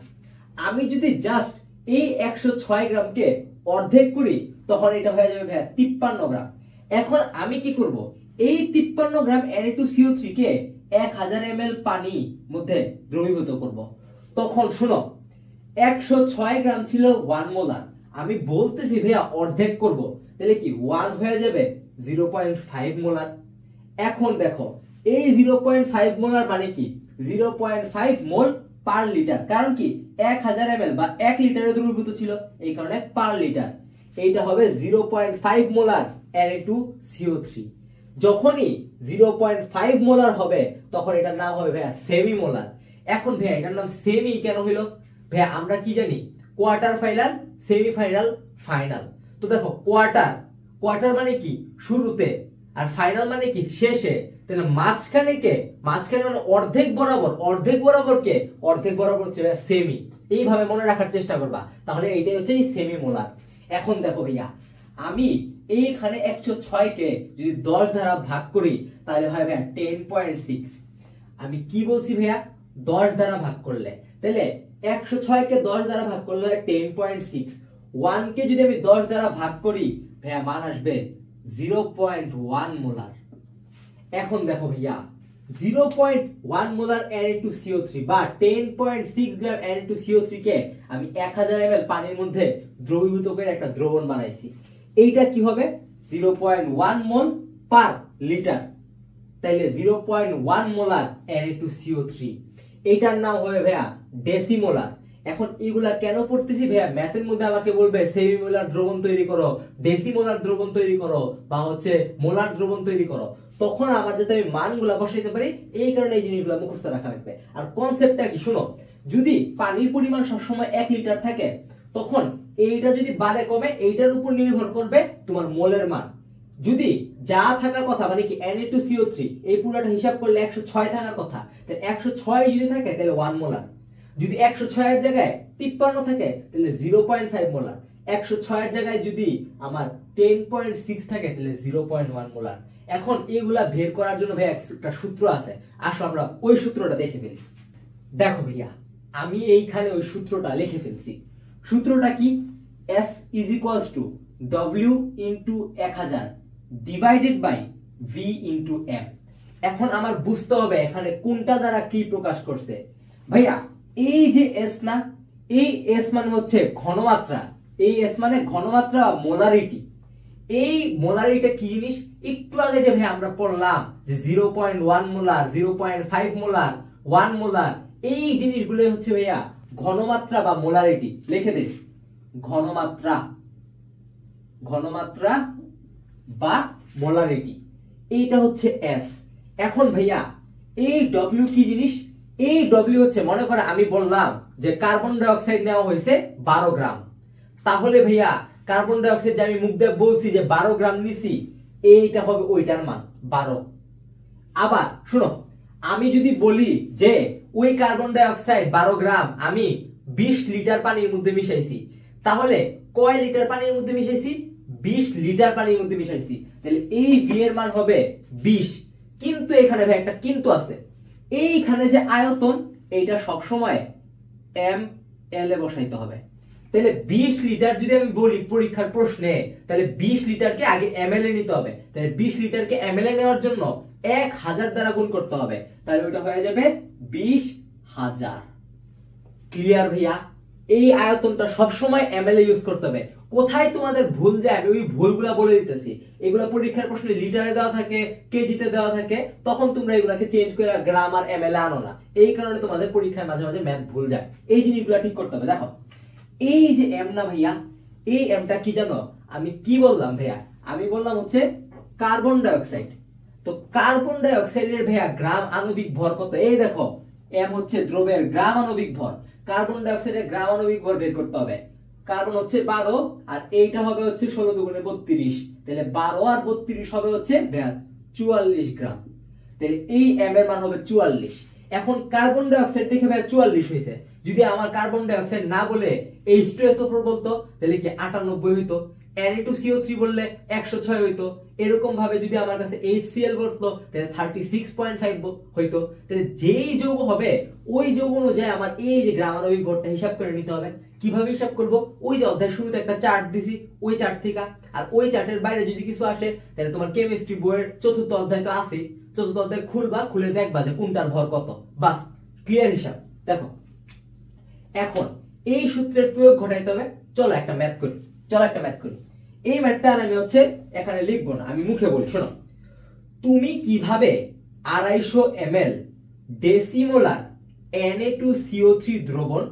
আমি যদি জাস্ট এই 106 গ্রামকে অর্ধেক করি তখন এটা হয়ে যাবে ভাইয়া 53 গ্রাম। এখন আমি কি করব? এই 53 গ্রাম Na2CO3 কে 1000 ml পানি মধ্যে দ্রবীভূত করব। তখন শুনো 106 গ্রাম ছিল 1 মোলার, আমি বলতেছি ভাইয়া অর্ধেক করব, তাহলে কি 1 হয়ে যাবে 0.5 মোলার। এখন দেখো এই 0.5 মোলার মানে কি? 0.5 মোল পার লিটার, কারণ কি 1000 ml বা 1 লিটারে দ্রবীভূত ছিল এই কারণে পার লিটার। এইটা হবে 0.5 মোলার Na2CO3। যখনই 0.5 মোলার হবে তখন এটার নাম হবে ভাইয়া সেমি মোলার। এখন ভাইয়া এটার নাম সেমি কেন হইলো? ভাইয়া আমরা কি জানি? Quarter final, semifinal, final. তো দেখো কোয়ার্টার মানে কি? শুরুতে, আর ফাইনাল মানে কি? শেষে। তাহলে মাঝখানে মানে অর্ধেক বরাবর কে? অর্ধেক বরাবর হচ্ছে সেমি। এইভাবে মনে রাখার চেষ্টা করবা, তাহলে এইটাই হচ্ছে সেমি মোলার। এখন দেখো ভাইয়া, আমি এইখানে 106 কে যদি 10 দ্বারা ভাগ করি তাহলে হয় ভাইয়া 10.6। আমি কি বলছি ভাইয়া? 10 দ্বারা ভাগ করলে, তাহলে 106 কে 10 দ্বারা ভাগ করলে হয় 10.6। 1 কে যদি আমি 10 দ্বারা ভাগ করি ভাইয়া মান আসবে 0.1 মোলার। এখন দেখো ভাইয়া 0.1 মোলার Na2CO3 বা 10.6 গ্রাম Na2CO3 কে আমি 1000 ml পানির মধ্যে দ্রবীভূত করে একটা দ্রবণ বানাইছি। এইটা কি হবে? 0.1 মোল পার লিটার, তাইলে 0.1 মোলার Na2CO3। এইটার নাম হবে ভাইয়া ডেসিমোলার। এখন এগুলা কেন পড়তেছি ভাইয়া? ম্যাথের মধ্যে আমাকে বলবে সেমিমোলার দ্রবণ তৈরি করো, ডেসিমোলার দ্রবণ তৈরি করো, বা হচ্ছে মোলার দ্রবণ তৈরি করো, তখন আমার যাতে আমি মানগুলা বসাইতে পারি এই কারণে এই জিনিসগুলো মুখস্থ রাখা লাগবে। আর কনসেপ্টটা কি শুনো, যদি পানির পরিমাণ সবসময় 1 লিটার থাকে তখন এইটা যদি বাড়ে কমে এইটার উপর নির্ভর করবে তোমার মোলের মান। যদি যা থাকার কথা মানে কি Na2CO3 এই পুরোটা হিসাব করলে 106 থাকার কথা, তাহলে 106 যদি থাকে তাহলে 1 মোলার। যদি 106 এর জায়গায় 53 থাকে তাহলে 0.5 মোলার। 106 এর জায়গায় যদি আমার 10.6 থাকে তাহলে 0.1 মোলার। এখন এগুলা বের করার জন্য ভাইয়া একটা সূত্র আছে, আসো আমরা ওই সূত্রটা দেখে ফেলি। দেখো ভাইয়া, আমি এইখানে ওই সূত্রটা লিখে ফেলছি। সূত্রটা কি? S is equals to W into 1000 divided by V into M। এখন আমার বুঝতে হবে এখানে কোনটা দ্বারা কি প্রকাশ করছে। ভাইয়া এই যে S না, এই S মানে হচ্ছে ঘনমাত্রা, এই S মানে ঘনমাত্রা মোলারিটি। এই মোলারিটিটা কি জিনিস একটু আগে যে ভাই আমরা পড়লাম যে 0.1 মোলার 0.5 মোলার 1 মোলার এই জিনিসগুলো হচ্ছে ভাইয়া ঘনমাত্রা বা মোলারিটি। লিখে দিন ঘনমাত্রা বা মোলারিটি, এইটা হচ্ছে এস। এখন ভাইয়া এই ডব্লিউ কি জিনিস, এই ডব্লিউ হচ্ছে মনে করে আমি বললাম যে কার্বন ডাই অক্সাইড নেওয়া হয়েছে 12 গ্রাম, তাহলে ভাইয়া কার্বন ডাই অক্সাইড যে আমি মুখ দিয়ে বলছি যে 12 গ্রাম নিছি, এইটা হবে ওইটার মান 12। আবার শুনো, আমি যদি বলি যে ওই কার্বন ডাই অক্সাইড 12 গ্রাম আমি 20 লিটার পানির মধ্যে মিশাইছি, তাহলে কয় লিটার পানির মধ্যে মিশাইছি, 20 লিটার পানির মধ্যে মিশাইছি, তাহলে এই ভি এর মান হবে 20। কিন্তু এখানে ভাই একটা কিন্তু আছে, এইখানে যে আয়তন এইটা সব সময় এম এল এ বসাইতে হবে। তাহলে 20 লিটার যদি আমি বলি পরীক্ষার প্রশ্নে, তাহলে 20 লিটারকে আগে এমএল এ নিতে হবে, তাহলে 20 লিটারকে এমএল এ নেওয়ার জন্য 1000 দ্বারা গুণ করতে হবে, তাহলে ওটা হয়ে যাবে 20,000। ক্লিয়ার ভাইয়া? এই আয়তনটা সব সময় এমএল এ ইউজ করতে হবে। কোথায় তোমাদের ভুল যায় আমি ওই ভুলগুলা বলে দিতেছি, এগুলা পরীক্ষার প্রশ্নে লিটারে দেওয়া থাকে, কেজিতে দেওয়া থাকে, তখন তোমরা এগুলাকে চেঞ্জ করে গ্রাম আর এমএল এ আনো না, এই কারণে তোমাদের পরীক্ষায় মাঝে মাঝে ম্যাথ ভুল যায়। এই জিনিসগুলা ঠিক করতে হবে। দেখো এই যে এম না ভাইয়া, এই এমটা কি জানো আমি কি বললাম ভাইয়া, আমি বললাম হচ্ছে কার্বন ডাই অক্সাইড। তো কার্বন ডাই অক্সাইডের ভাইয়া গ্রাম আণবিক ভর কত, এই দেখো এম হচ্ছে দ্রব্যের গ্রাম আণবিক ভর, কার্বন ডাই অক্সাইডের গ্রাম আণবিক ভর বের করতে হবে। কার্বন হচ্ছে 12 আর এইটা হবে হচ্ছে 16 দুগুণে 32, তাহলে 12 আর 32 হবে হচ্ছে 44 গ্রাম, তাহলে এই এম এর মান হবে 44। এখন কার্বন ডাই অক্সাইড দেখে ভাই 44 হয়েছে, যদি আমার কার্বন ডাই অক্সাইড না বলে H2SO4 বলতো তাহলে কি 98 হইতো, Na2CO3 বললে 106 হইতো, এরকম ভাবে যদি আমার কাছে HCl বলতো তাহলে 36.5 হইতো। তাহলে যেই যৌগ হবে ওই যৌগ অনুযায়ী আমার এই যে গ্রাম আণবিক ভরটা হিসাব করে নিতে হবে। কিভাবে হিসাব করব, ওই যে অধ্যায় শুরুতে একটা চার্ট দিছি ওই চার্ট থেকে, আর ওই চার্টের বাইরে যদি কিছু আসে তাহলে তোমার কেমিস্ট্রি বইয়ের 4র্থ অধ্যায় তো আছে, 4র্থ অধ্যায় খুলবা, খুলে দেখবা যে কোনটার ভর কত, বাস ক্লিয়ার হিসাব। দেখো এখন এই সূত্রের প্রয়োগ ঘটাইতে হবে, চলো একটা ম্যাথ করি। এই ম্যাথটা আমি হচ্ছে এখানে লিখবো না, আমি মুখে বলি। শোনো, তুমি কিভাবে 250 ml ডেসিমোলার Na2CO3 দ্রবণ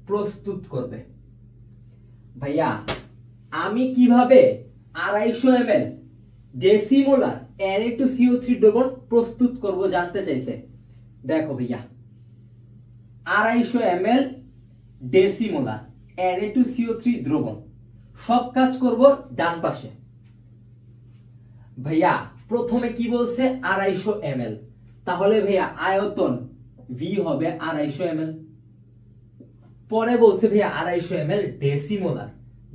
প্রস্তুত করবে। ভাইয়া আমি কিভাবে 250 ml ডেসিমোলার Na2CO3 দ্রবণ প্রস্তুত করব জানতে চাইছে। দেখো ভাইয়া 250 ml ডেসিমোলার Na2CO3 দ্রবণ, সব কাজ করব ডান পাশে। ভাইয়া প্রথমে কি বলছে 250 ml, তাহলে ভাইয়া আয়তন V হবে 250 ml। পরে বলছে ভাইয়া 250 ml ডেসিমোলার।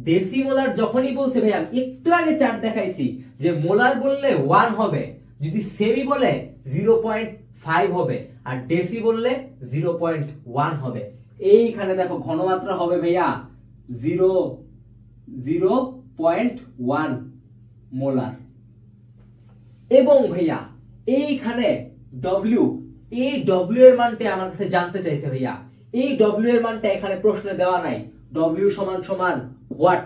ডেসিমোলার যখনই বলছে ভাইয়া একটু আগে চার্ট দেখাইছি যে মোলার বললে 1 হবে, যদি সেমি বলে 0.5 হবে, আর ডেসি বললে 0.1 হবে। এইখানে দেখো ঘনমাত্রা হবে ভাইয়া 0.1 মোলার। এবং ভাইয়া এইখানে ডব্লিউ, এই ডব্লিউ এর মানটা আমার কাছে জানতে চাইছে ভাইয়া। এই ডব্লিউ এর মানটা এখানে প্রশ্নে দেওয়া নাই, ডব্লিউ সমান সমান হোয়াট,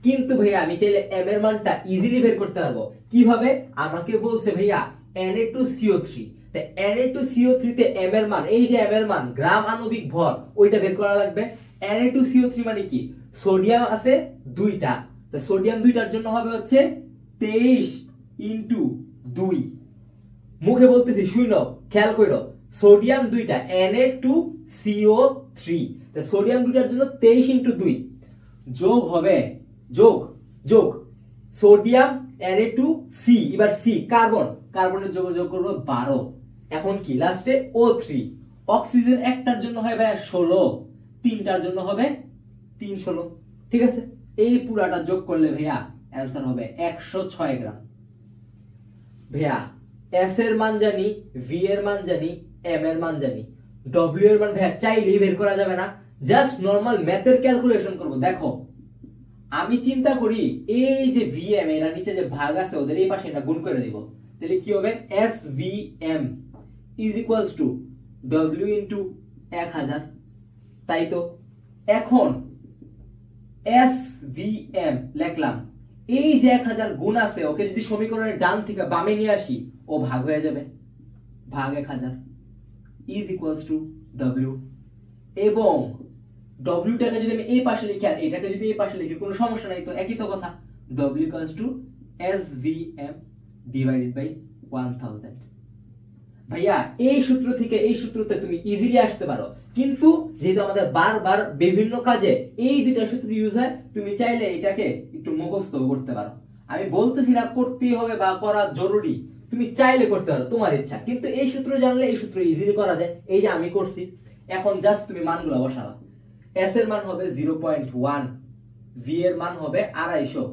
কিন্তু ভাইয়া আমি চাইলে এম এর মানটা ইজিলি বের করতে পারবো। কিভাবে, আমাকে বলছে ভাইয়া Na2CO3, তে Na2CO3 তে এম এর মান, এই যে এম এর মান গ্রাম আণবিক ভর, ওইটা বের করা লাগবে। Na2CO3 মানে কি, সোডিয়াম আছে 2টা, তো সোডিয়াম 2টার জন্য হবে হচ্ছে 23 ইনটু 2। মুখে বলতেছি শুনো, খেয়াল করো, সোডিয়াম 2টা Na2CO3, তো সোডিয়াম 2টার জন্য 23 ইনটু 2 যোগ হবে, যোগ সোডিয়াম Na2C, এবার C কার্বনের যোগ করব 12। এখন কি লাস্টে O3, অক্সিজেন একটার জন্য হয় ভাই 16, তিনটার জন্য হবে 316। ঠিক আছে, এই পুরাটা যোগ করলে ভাইয়া অ্যানসার হবে 106 গ্রাম। ভাইয়া S এর মান জানি, V এর মান জানি, M এর মান জানি, W এর মান ভাইয়া চাইলেই বের করা যাবে না, জাস্ট নরমাল ম্যাথের ক্যালকুলেশন করব। দেখো আমি চিন্তা করি এই যে VM এর নিচে যে ভাগ আছে ওদের এই পাশে এটা গুণ করে দিব, তাহলে কি হবে SVM is equals to W into 1000, তাই তো। এখন SVM লিখলাম, এই যে 1000 গুণ আছে, ওকে যদি সমীকরণের ডান থেকে বামে নিয়ে আসি, ও ভাগ হয়ে যাবে, ভাগ 1000 ইজ ইকুয়ালস টু ডব্লিউ। এবং ডব্লিউটাকে যদি আমি এই পাশে লিখি আর এটাকে যদি এই পাশে লিখি কোনো সমস্যা নাই, তো একই তো কথা, W equals to SVM divided by 1000। ভাইয়া এই সূত্র থেকে এই সূত্রতে তুমি ইজিলি আসতে পারো, কিন্তু যেহেতু আমাদের বারবার বিভিন্ন কাজে এই দুইটা সূত্র ইউজ হয়, তুমি চাইলে এটাকে একটু মুখস্থ করতে পারো। আমি বলতেছি না করতেই হবে বা করা জরুরি, তুমি চাইলে করতে পারো, তোমার ইচ্ছা, কিন্তু এই সূত্র জানলে এই সূত্র ইজিলি করা যায়। এই যে আমি করছি, এখন জাস্ট তুমি মানগুলো বসাবা। এস এর মান হবে 0.1, ভি এর মান হবে 250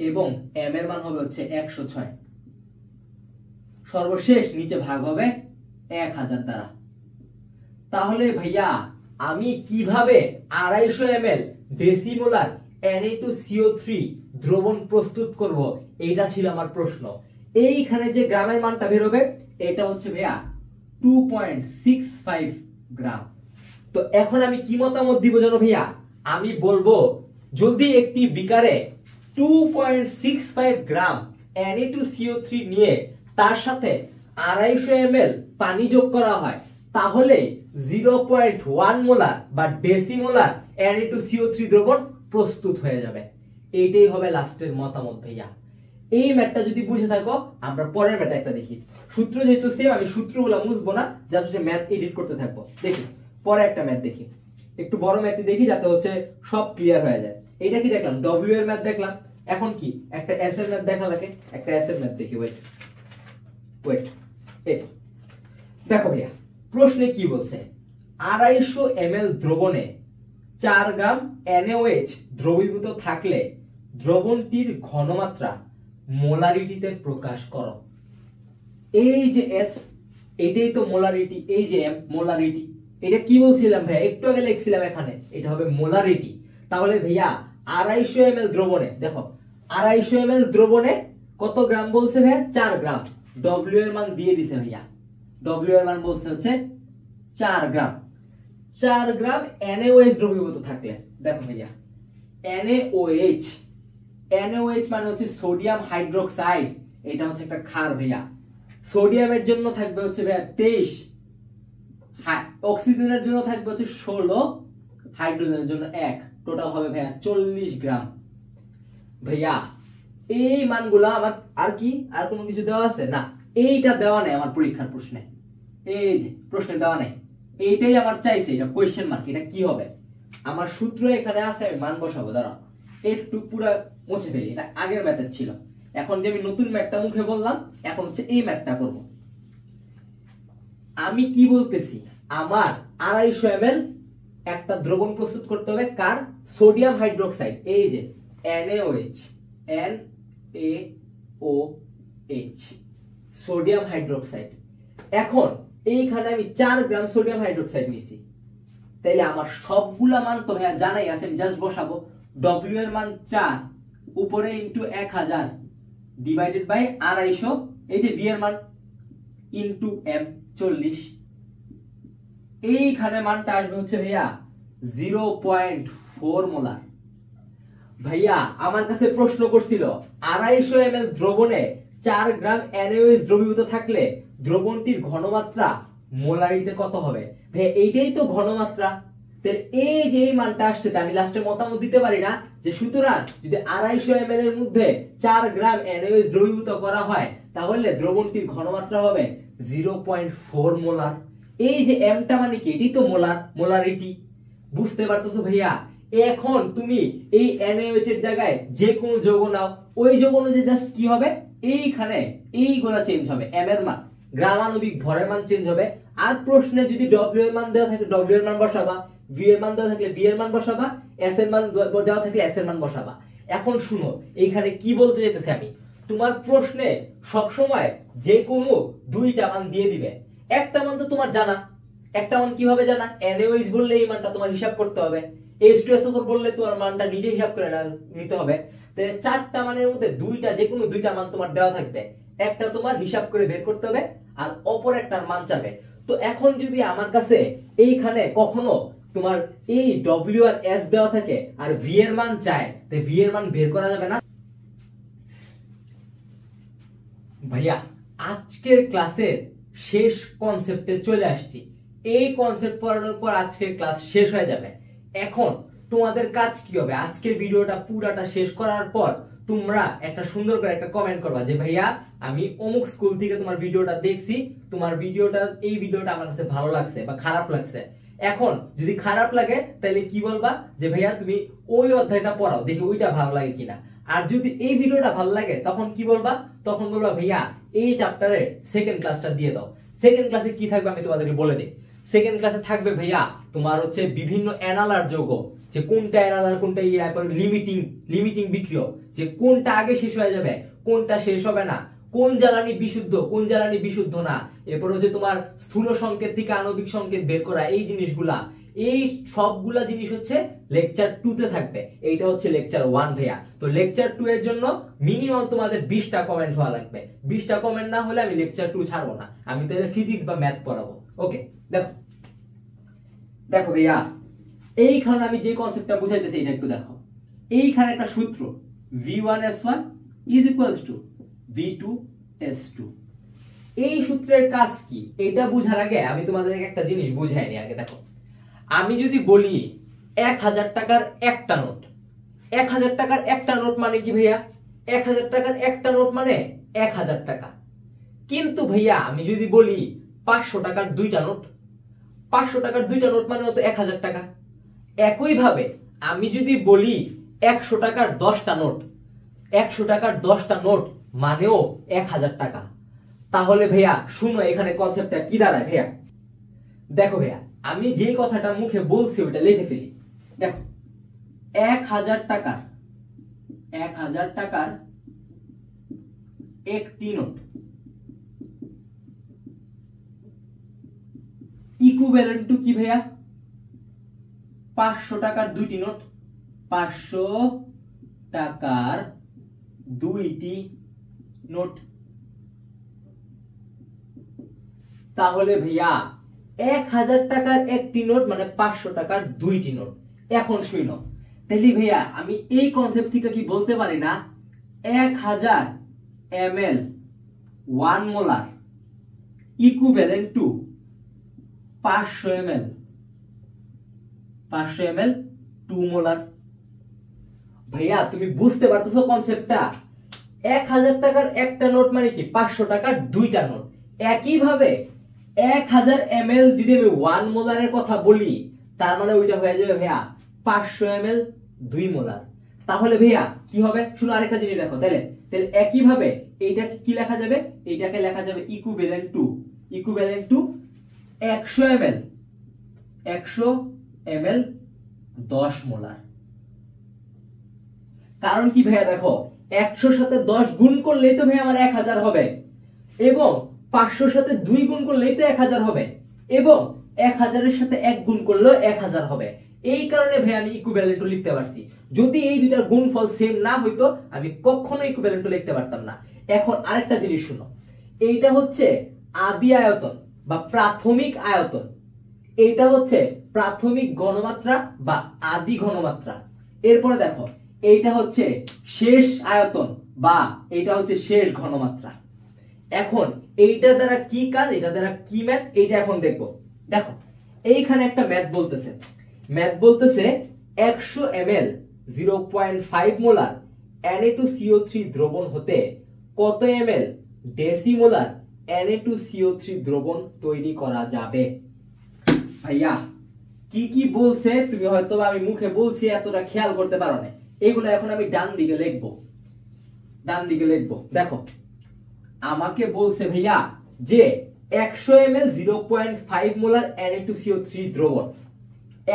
এবং এম এর মান হবে হচ্ছে 106। সর্বশেষ নিচে ভাগ হবে 1000 দ্বারা। তাহলে ভাইয়া আমি কিভাবে 250 ml ডেসিমোলার Na2CO3 দ্রবণ প্রস্তুত করব, এইটা ছিল আমার প্রশ্ন। এইখানে যে গ্রামের মানটা বের হবে, এটা হচ্ছে ভাইয়া 2.65 গ্রাম। তো এখন আমি কি মতামত দিব জানো ভাইয়া? আমি বলবো যদি একটি বিকারে 2.65 গ্রাম Na2CO3 নিয়ে তার সাথে 250 ml পানি যোগ করা হয়, তাহলে 0.1 মোলার বা ডেসিমোলার Na2CO3 দ্রবণ প্রস্তুত হয়ে যাবে। এইটাই হবে লাস্টের মতামত ভাইয়া। এই ম্যাথটা যদি বুঝে থাকো, আমরা পরের ম্যাথ একটা দেখি। সূত্র যেহেতু সেম, আমি সূত্রগুলো মুছবো না, জাস্ট ম্যাথ এডিট করতে থাকবো। দেখি পরে একটা ম্যাথ দেখি, একটু বড় ম্যাথই দেখি যাতে হচ্ছে সব ক্লিয়ার হয়ে যায়। এইটা কি দেখলাম? ডব্লিউ এর ম্যাথ দেখলাম। এখন কি একটা এস এর ম্যাথ দেখা লাগে, একটা এস এর ম্যাথ দেখি। ওয়েট ওয়েট, এই দেখো ভাইয়া প্রশ্নে কি বলছে, 250 ml দ্রবণে 4 গ্রাম NaOH দ্রবীভূত থাকলে দ্রবণটির ঘনমাত্রা মোলারিটিতে প্রকাশ করো। এই যে এস, এটাই তো মোলারিটি, এই যে এম মোলারিটি। এটা কি বলছিলাম ভাইয়া? একটু আগে লিখছিলাম এখানে, এটা হবে মোলারিটি। তাহলে ভাইয়া 250 ml দ্রবণে, দেখো 250 ml দ্রবণে কত গ্রাম বলছে ভাইয়া? 4 গ্রাম। ডব্লিউ এর মান দিয়ে দিছে ভাইয়া, ডব্লিউ এর মান বলছে হচ্ছে 4 গ্রাম। 4 গ্রাম NaOH দ্রবীভূত থাকলে, দেখো ভাইয়া NaOH, NaOH মানে হচ্ছে সোডিয়াম হাইড্রোক্সাইড, এটা হচ্ছে একটা ক্ষার ভাইয়া। সোডিয়ামের জন্য থাকবে হচ্ছে ভাইয়া 23, অক্সিজেনের জন্য থাকবে হচ্ছে 16, হাইড্রোজেনের জন্য 1, টোটাল হবে ভাইয়া 40 গ্রাম। ভাইয়া এই মানগুলো আমার আর কি আর কোনো কিছু দেওয়া আছে না? এইটা দেওয়া নাই আমার পরীক্ষার প্রশ্নে, এই যে প্রশ্নে দেওয়া নাই, এইটাই আমার চাইছে, এটা কোয়েশ্চেন মার্ক। এটা কি হবে? আমার সূত্র এখানে আছে, আমি মান বসাবো। দাঁড়াও একটু পুরো মুছে ফেলি, এটা আগের ম্যাথের ছিল। এখন যে আমি নতুন ম্যাথটা মুখে বললাম, এখন হচ্ছে এই ম্যাথটা করব। আমি কি বলতেছি, আমার 250 ml একটা দ্রবণ প্রস্তুত করতে হবে, কার? সোডিয়াম হাইড্রোক্সাইড, এই যে NaOH, NaOH সোডিয়াম হাইড্রোক্সাইড। এখন এইখানে আমি 4 গ্রাম সোডিয়াম হাইড্রোক্সাইড নিছি, তাইলে আমার সবগুলা মান তো ভাইয়া জানাই আছে, আমি জাস্ট বসাবো। ডব্লিউ এর মান 4 উপরে ইনটু 1000 ডিভাইডেড বাই 250, এই যে ভি এর মান ইনটু এম 40। এইখানে মানটা আসবে হচ্ছে ভাইয়া 0.4 মোলার। ভাইয়া আমার কাছে প্রশ্ন করছিল 250 ml দ্রবণে 4 গ্রাম NaOH দ্রবীভূত থাকলে দ্রবণটির ঘনমাত্রা মোলারিটিতে কত হবে। ভাই এইটাই তো ঘনমাত্রা, তাহলে এই যে এই মানটা আসছে, আমি লাস্টে মতামত দিতে পারি না যে সুতরাং যদি 250 ml এর মধ্যে 4 গ্রাম NaOH দ্রবীভূত করা হয়, তাহলে দ্রবণটির ঘনমাত্রা হবে 0.4 মোলার। এই যে এমটা মানে কি? এটাই তো মোলার, মোলারিটি। বুঝতে পারতেছো ভাইয়া? এখন তুমি এই NaOH এর জায়গায় যে কোনো যৌগ নাও, ওই যৌগ অনুযায়ী জাস্ট কি হবে, এইখানে এইগুলা চেঞ্জ হবে, এম এর মান, গ্রামাণবিক ভরের মান চেঞ্জ হবে। আর প্রশ্নে যদি ডব্লিউ এর মান দেওয়া থাকে ডব্লিউ এর মান বসাবা, ভি এর মান দেওয়া থাকলে ভি এর মান বসাবা, এস এর মান দেওয়া থাকলে এস এর মান বসাবা। এখন শুনো এইখানে কি বলতে চাইতেছি আমি, তোমার প্রশ্নে সবসময় যে কোনো দুইটা মান দিয়ে দিবে। একটা মান তো তোমার জানা, একটা মান কিভাবে জানা? NaOH বললে এই মানটা তোমার হিসাব করতে হবে, H2SO4 বললে তোমার মানটা নিজে হিসাব করে নিতে হবে। তাহলে 4টা মানের মধ্যে দুইটা, যে কোনো দুইটা মান তোমার দেওয়া থাকবে, একটা তোমার হিসাব করে বের করতে হবে আর অপর একটার মান চাবে। তো এখন যদি আমার কাছে এইখানে কখনো তোমার এই ডব্লিউ আর এস দেওয়া থাকে আর ভি এর মান চায়, তাই ভি এর মান বের করা যাবে না? ভাইয়া আজকের ক্লাসের শেষ কনসেপ্টে চলে আসছি। এই কনসেপ্ট পড়ানোর পর আজকের ক্লাস শেষ হয়ে যাবে। এখন তোমাদের কাজ কি হবে, আজকের ভিডিওটা পুরাটা শেষ করার পর তোমরা একটা সুন্দর করে একটা কমেন্ট করবা যে ভাইয়া আমি অমুক স্কুল থেকে তোমার ভিডিওটা দেখছি, তোমার ভিডিওটা এই ভিডিওটা আমার কাছে ভালো লাগছে বা খারাপ লাগছে। এখন যদি খারাপ লাগে তাহলে কি বলবা যে ভাইয়া তুমি ওই অধ্যায়টা পড়াও, দেখি ওইটা ভালো লাগে কিনা। আর যদি এই ভিডিওটা ভালো লাগে তখন কি বলবা, তখন বলবা ভাইয়া এই চ্যাপ্টারের সেকেন্ড ক্লাসটা দিয়ে দাও। সেকেন্ড ক্লাসে কি থাকবে আমি তোমাদেরকে বলে দিই। সেকেন্ড ক্লাসে থাকবে ভাইয়া তোমার হচ্ছে বিভিন্ন অ্যানালার যৌগ, যে কোনটা অ্যানালার কোনটা লিমিটিং বিক্রিয়ক, যে কোনটা আগে শেষ হয়ে যাবে কোনটা শেষ হবে না, কোন জ্বালানি বিশুদ্ধ কোন জ্বালানি বিশুদ্ধ না, এরপর হচ্ছে তোমার স্থূল সংকেত থেকে আণবিক সংকেত বের করা, এই জিনিসগুলা, এই সবগুলা জিনিস হচ্ছে লেকচার 2 তে থাকবে। এইটা হচ্ছে লেকচার 1 ভাইয়া। তো লেকচার 2 এর জন্য মিনিমাম তোমাদের 20টা কমেন্ট হওয়া লাগবে। 20টা কমেন্ট না হলে আমি লেকচার 2 ছাড়বো না, আমি তাহলে ফিজিক্স বা ম্যাথ পড়াবো। ওকে, দেখো দেখো ভাইয়া এইখানে আমি যে কনসেপ্টটা বুঝাইতেছি এটা একটু দেখো। এইখানে একটা সূত্র v1s1 is equals to v2s2। এই সূত্রের কাজ কি এটা বুঝার আগে আমি তোমাদেরকে একটা জিনিস বুঝাই নি আগে। দেখো আমি যদি বলি 1000 টাকার একটা নোট, 1000 টাকার একটা নোট মানে কি ভাইয়া, 1000 টাকার একটা নোট মানে 1000 টাকা। কিন্তু ভাইয়া আমি যদি বলি 500 টাকার দুইটা নোট, 500 টাকার দুইটা নোট মানে তো 1000 টাকা। একই ভাবে আমি যদি বলি 100 টাকার 10টা নোট, 100 টাকার 10টা নোট মানেও 1000 টাকা। তাহলে ভাইয়া শুনো এখানে কনসেপ্টটা কি দাঁড়ায় ভাইয়া। দেখো ভাইয়া আমি যে কথাটা মুখে বলছি ওটা লিখে ফেলি। দেখো 1000 টাকার একটি নোট ইকুইভ্যালেন্ট টু কি ভাইয়া, 500 টাকার দুইটি নোট, 500 টাকার দুইটি নোট। তাহলে ভাইয়া 1000 টাকার একটি নোট মানে 500 টাকার দুইটি নোট। এখন শুনো তাহলে ভাইয়া আমি এই কনসেপ্ট থেকে কি বলতে পারি না 1000 ml 1 molar equivalent to 500 ml 2 molar. ভাইয়া তুমি বুঝতে পারতেছো কনসেপ্টটা, 1000 টাকার একটা নোট মানে কি 500 টাকার দুইটা নোট। একই ভাবে 1000 ml যদি আমি 1 মোলারের কথা বলি তার মানে ওইটা হয়ে যাবে ভাইয়া 500 ml 2 মোলার। তাহলে ভাইয়া কি হবে শুনো আরেকটা জিনিস দেখো, তাহলে একই ভাবে এইটাকে কি লেখা যাবে, এইটাকে লেখা যাবে ইকুইভ্যালেন্ট টু 100 ml 10 মোলার। কারণ কি ভাইয়া দেখো 100 সাথে 10 গুণ করলেই তো ভাইয়া আমার 1000 হবে, এবং 500 সাথে 2 গুণ করলেই তো 1000 হবে, এবং 1000 এর সাথে 1 গুণ করলেও 1000 হবে। এই কারণে ভাই আমি ইকুইভ্যালেন্ট লিখতে পারছি। যদি এই দুইটার গুণফল সেম না হইতো আমি কখনো ইকুইভ্যালেন্ট লিখতে পারতাম না। এখন আরেকটা জিনিস শুনো, এইটা হচ্ছে আদি আয়তন বা প্রাথমিক আয়তন, এইটা হচ্ছে প্রাথমিক ঘনমাত্রা বা আদি ঘনমাত্রা। এরপরে দেখো এইটা হচ্ছে শেষ আয়তন বা এইটা হচ্ছে শেষ ঘনমাত্রা। এখন এইটা দ্বারা কি কাজ, এটা দ্বারা কি ম্যাথ, এইটা এখন দেখবো। দেখো এইখানে একটা ম্যাথ বলতেছে 100 ml 0.5 মোলার Na2CO3 দ্রবণ হতে কত ml ডেসিমোলার Na2CO3 দ্রবণ তৈরি করা যাবে। ভাইয়া কি কি বলছে তুমি হয়তো আমি মুখে বলছি এতটা খেয়াল করতে পারো না, এগুলো এখন আমি ডান দিকে লিখবো। দেখো আমাকে বলছে ভাইয়া যে 100 ml 0.5 মোলার Na2CO3 দ্রবণ,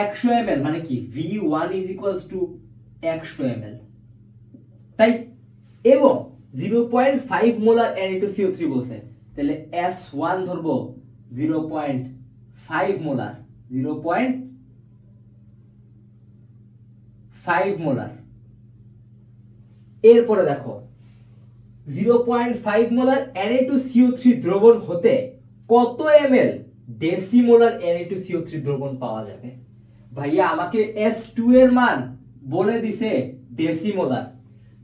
100 ml মানে কি V1 is equals to 100 ml, তাই, এবং 0.5 মোলার Na2CO3 বলছে, তাহলে S1 ধরবো 0.5 মোলার, 0.5 মোলার। এরপরে দেখো 0.5 মোলার Na2CO3 দ্রবণ হতে কত ml ডেসিমোলার Na2CO3 দ্রবণ পাওয়া যাবে। ভাইয়া আমাকে S2 এর মান বলে দিছে ডেসিমোলার।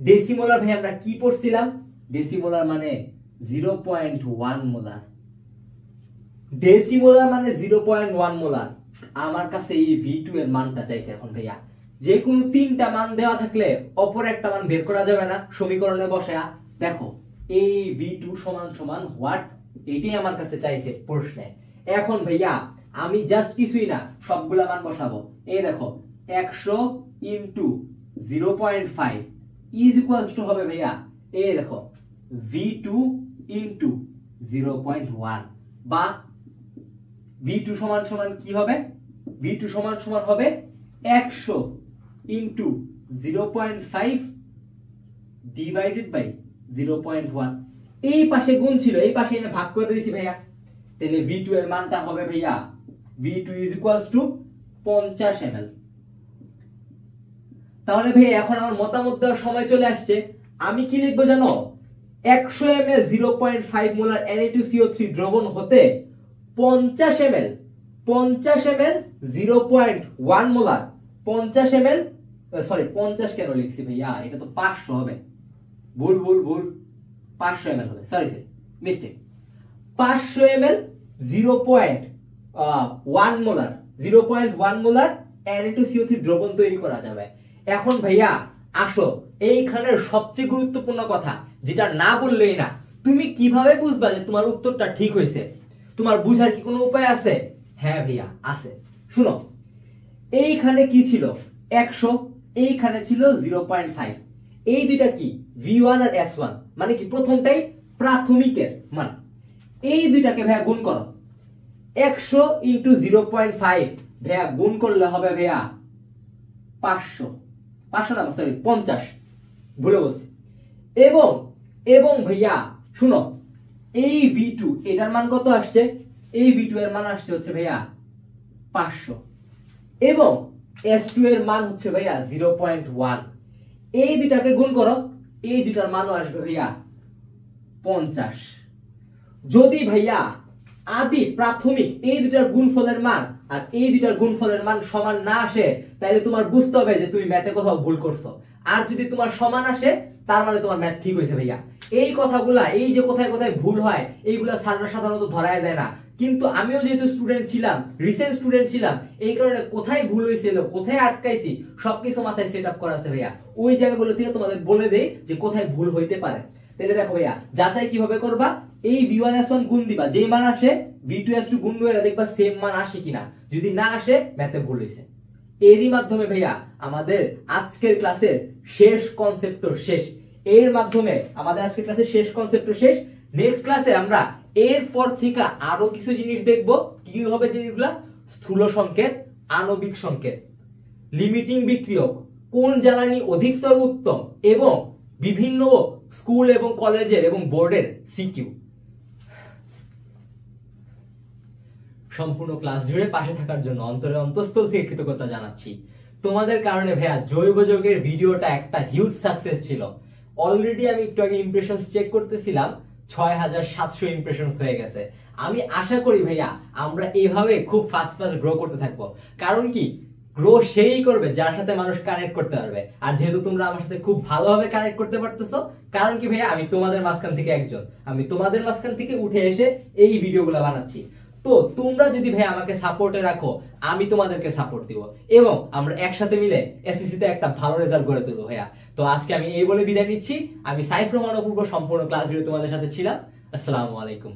ডেসিমোলার ভাই আমরা কি পড়ছিলাম? ডেসিমোলার মানে 0.1 মোলার। ডেসিমোলার মানে 0.1 মোলার। আমার কাছে এই V2 এর মানটা চাইছে। এখন ভাইয়া যে কোনো তিনটা মান দেওয়া থাকলে অপর একটা মান বের করা যাবে না সমীকরণে বসায়া? দেখো এই V2 সমান সমান হোয়াট, এটাই আমার কাছে চাইছে প্রশ্নে। এখন ভাইয়া আমি জাস্ট কিছুই না সবগুলা মান বসাবো। এই দেখো 100 ইনটু 0.5 ইজ ইকুয়ালস টু হবে ভাইয়া, এই দেখো V2 ইনটু 0.1 বা V2 সমান সমান কি হবে? V2 সমান সমান হবে 100 ইনটু 0.5 ডিভাইডেড বাই 0.1। এই পাশে গুণ ছিল, এই পাশে এনে ভাগ করে দিয়েছি ভাইয়া। তাহলে V2 এর মানটা হবে ভাইয়া V2 is equals to 50 ml। তাহলে ভাই এখন আমার মতামত দেওয়ার সময় চলে আসছে। আমি কি লিখবো জানো? 100 ml 0.5 মোলার Na2CO3 দ্রবণ হতে 50 ml 0.1 মোলার 50 ml সরি 50 কেন লিখছি ভাইয়া? এটা তো 500 হবে। ভুল 500 ml হবে, sorry mistake. 500 ml 0.1 molar Na2CO3 দ্রবণ তৈরি করা যাবে। এখন ভাইয়া আসো এইখানের সবচেয়ে গুরুত্বপূর্ণ কথা, যেটা না বললেই না। তুমি কিভাবে বুঝবা যে তোমার উত্তরটা ঠিক হয়েছে? তোমার বুঝার কি কোনো উপায় আছে? হ্যাঁ ভাইয়া আছে, শুনো। এইখানে কি ছিল? 100, এইখানে ছিল 0.5। এই দুইটা কি? V1 আর S1, মানে কি প্রথমটাই প্রাথমিকের মান। এই দুইটাকে ভাইয়া গুণ করো। 100 ইনটু 0.5 ভাইয়া গুণ করলে হবে ভাইয়া 500 না সরি 50, ভুলে বলছি। এবং ভাইয়া শুনো, এই V2 এটার মান কত আসছে? এই V2 এর মান আসছে হচ্ছে ভাইয়া 500 এবং S2 এর মান হচ্ছে ভাইয়া 0.1। এই দুটাকে গুণ করো, এই দুটার মানও আসবে ভাইয়া 50। যদি ভাইয়া আদি প্রাথমিক এই দুটার গুণফলের মান আর এই দুটার গুণফলের মান সমান না আসে, তাহলে তোমার বুঝতে হবে যে তুমি ম্যাথে কোথাও ভুল করছো। আর যদি তোমার সমান আসে, তার মানে তোমার ম্যাথ ঠিক হয়েছে ভাইয়া। এই কথাগুলা, এই যে কোথায় কোথায় ভুল হয়, এইগুলা স্যাররা সাধারণত ধরায় দেয় না। কিন্তু আমিও যেহেতু স্টুডেন্ট ছিলাম, রিসেন্ট স্টুডেন্ট ছিলাম, এই কারণে কোথায় ভুল হয়েছিল, কোথায় আটকাইছি, সবকিছু মাথায় সেট আপ করা আছে ভাইয়া। ওই জায়গাগুলো থেকে তোমাদের বলে দেই যে কোথায় ভুল হইতে পারে। তাহলে দেখো ভাইয়া যাচাই কিভাবে করবা? এই V1S1 গুণ দিবা, যেই মান আসে V2S2 গুণ দিবা, দেখবা সেম মান আসে কিনা। যদি না আসে, ম্যাথে ভুল হয়েছে। এরই মাধ্যমে ভাইয়া আমাদের আজকের ক্লাসের শেষ কনসেপ্ট শেষ। এর মাধ্যমে আমাদের আজকের ক্লাসের শেষ কনসেপ্ট শেষ। নেক্সট ক্লাসে আমরা এরপর থেকে আরো কিছু জিনিস দেখব। কি হবে জিনিসগুলা? স্থূল সংকেত, আণবিক সংকেত, লিমিটিং বিক্রিয়ক, কোন জ্বালানি অধিকতর উত্তম, এবং বিভিন্ন স্কুল এবং কলেজের এবং বোর্ডের সিকিউ। সম্পূর্ণ ক্লাস জুড়ে পাশে থাকার জন্য অন্তরের অন্তঃস্থল থেকে কৃতজ্ঞতা জানাচ্ছি। তোমাদের কারণে ভাইয়া জৈব যৌগের ভিডিওটা একটা হিউজ সাকসেস ছিল। অলরেডি আমি একটু আগে ইমপ্রেশনস চেক করতেছিলাম, 6700 ইমপ্রেশনস হয়ে গেছে। আমি আশা করি ভাইয়া আমরা এইভাবে খুব ফাস্ট গ্রো করতে থাকবো। কারণ কি, গ্রো সেই করবে যার সাথে মানুষ কানেক্ট করতে পারবে। আর যেহেতু তোমরা আমার সাথে খুব ভালোভাবে কানেক্ট করতে পারতেছো, কারণ কি ভাইয়া আমি তোমাদের মাঝখান থেকে একজন, আমি তোমাদের মাঝখান থেকে উঠে এসে এই ভিডিওগুলো বানাচ্ছি। তো তোমরা যদি ভাই আমাকে সাপোর্টে রাখো, আমি তোমাদেরকে সাপোর্ট দিব এবং আমরা একসাথে মিলে এসএসসি তে একটা ভালো রেজাল্ট করে তুলবো ভাইয়া। তো আজকে আমি এই বলে বিদায় নিচ্ছি। আমি সাইফ রহমান অপূর্ব, সম্পূর্ণ ক্লাস জুড়ে তোমাদের সাথে ছিলাম। আসসালামু আলাইকুম।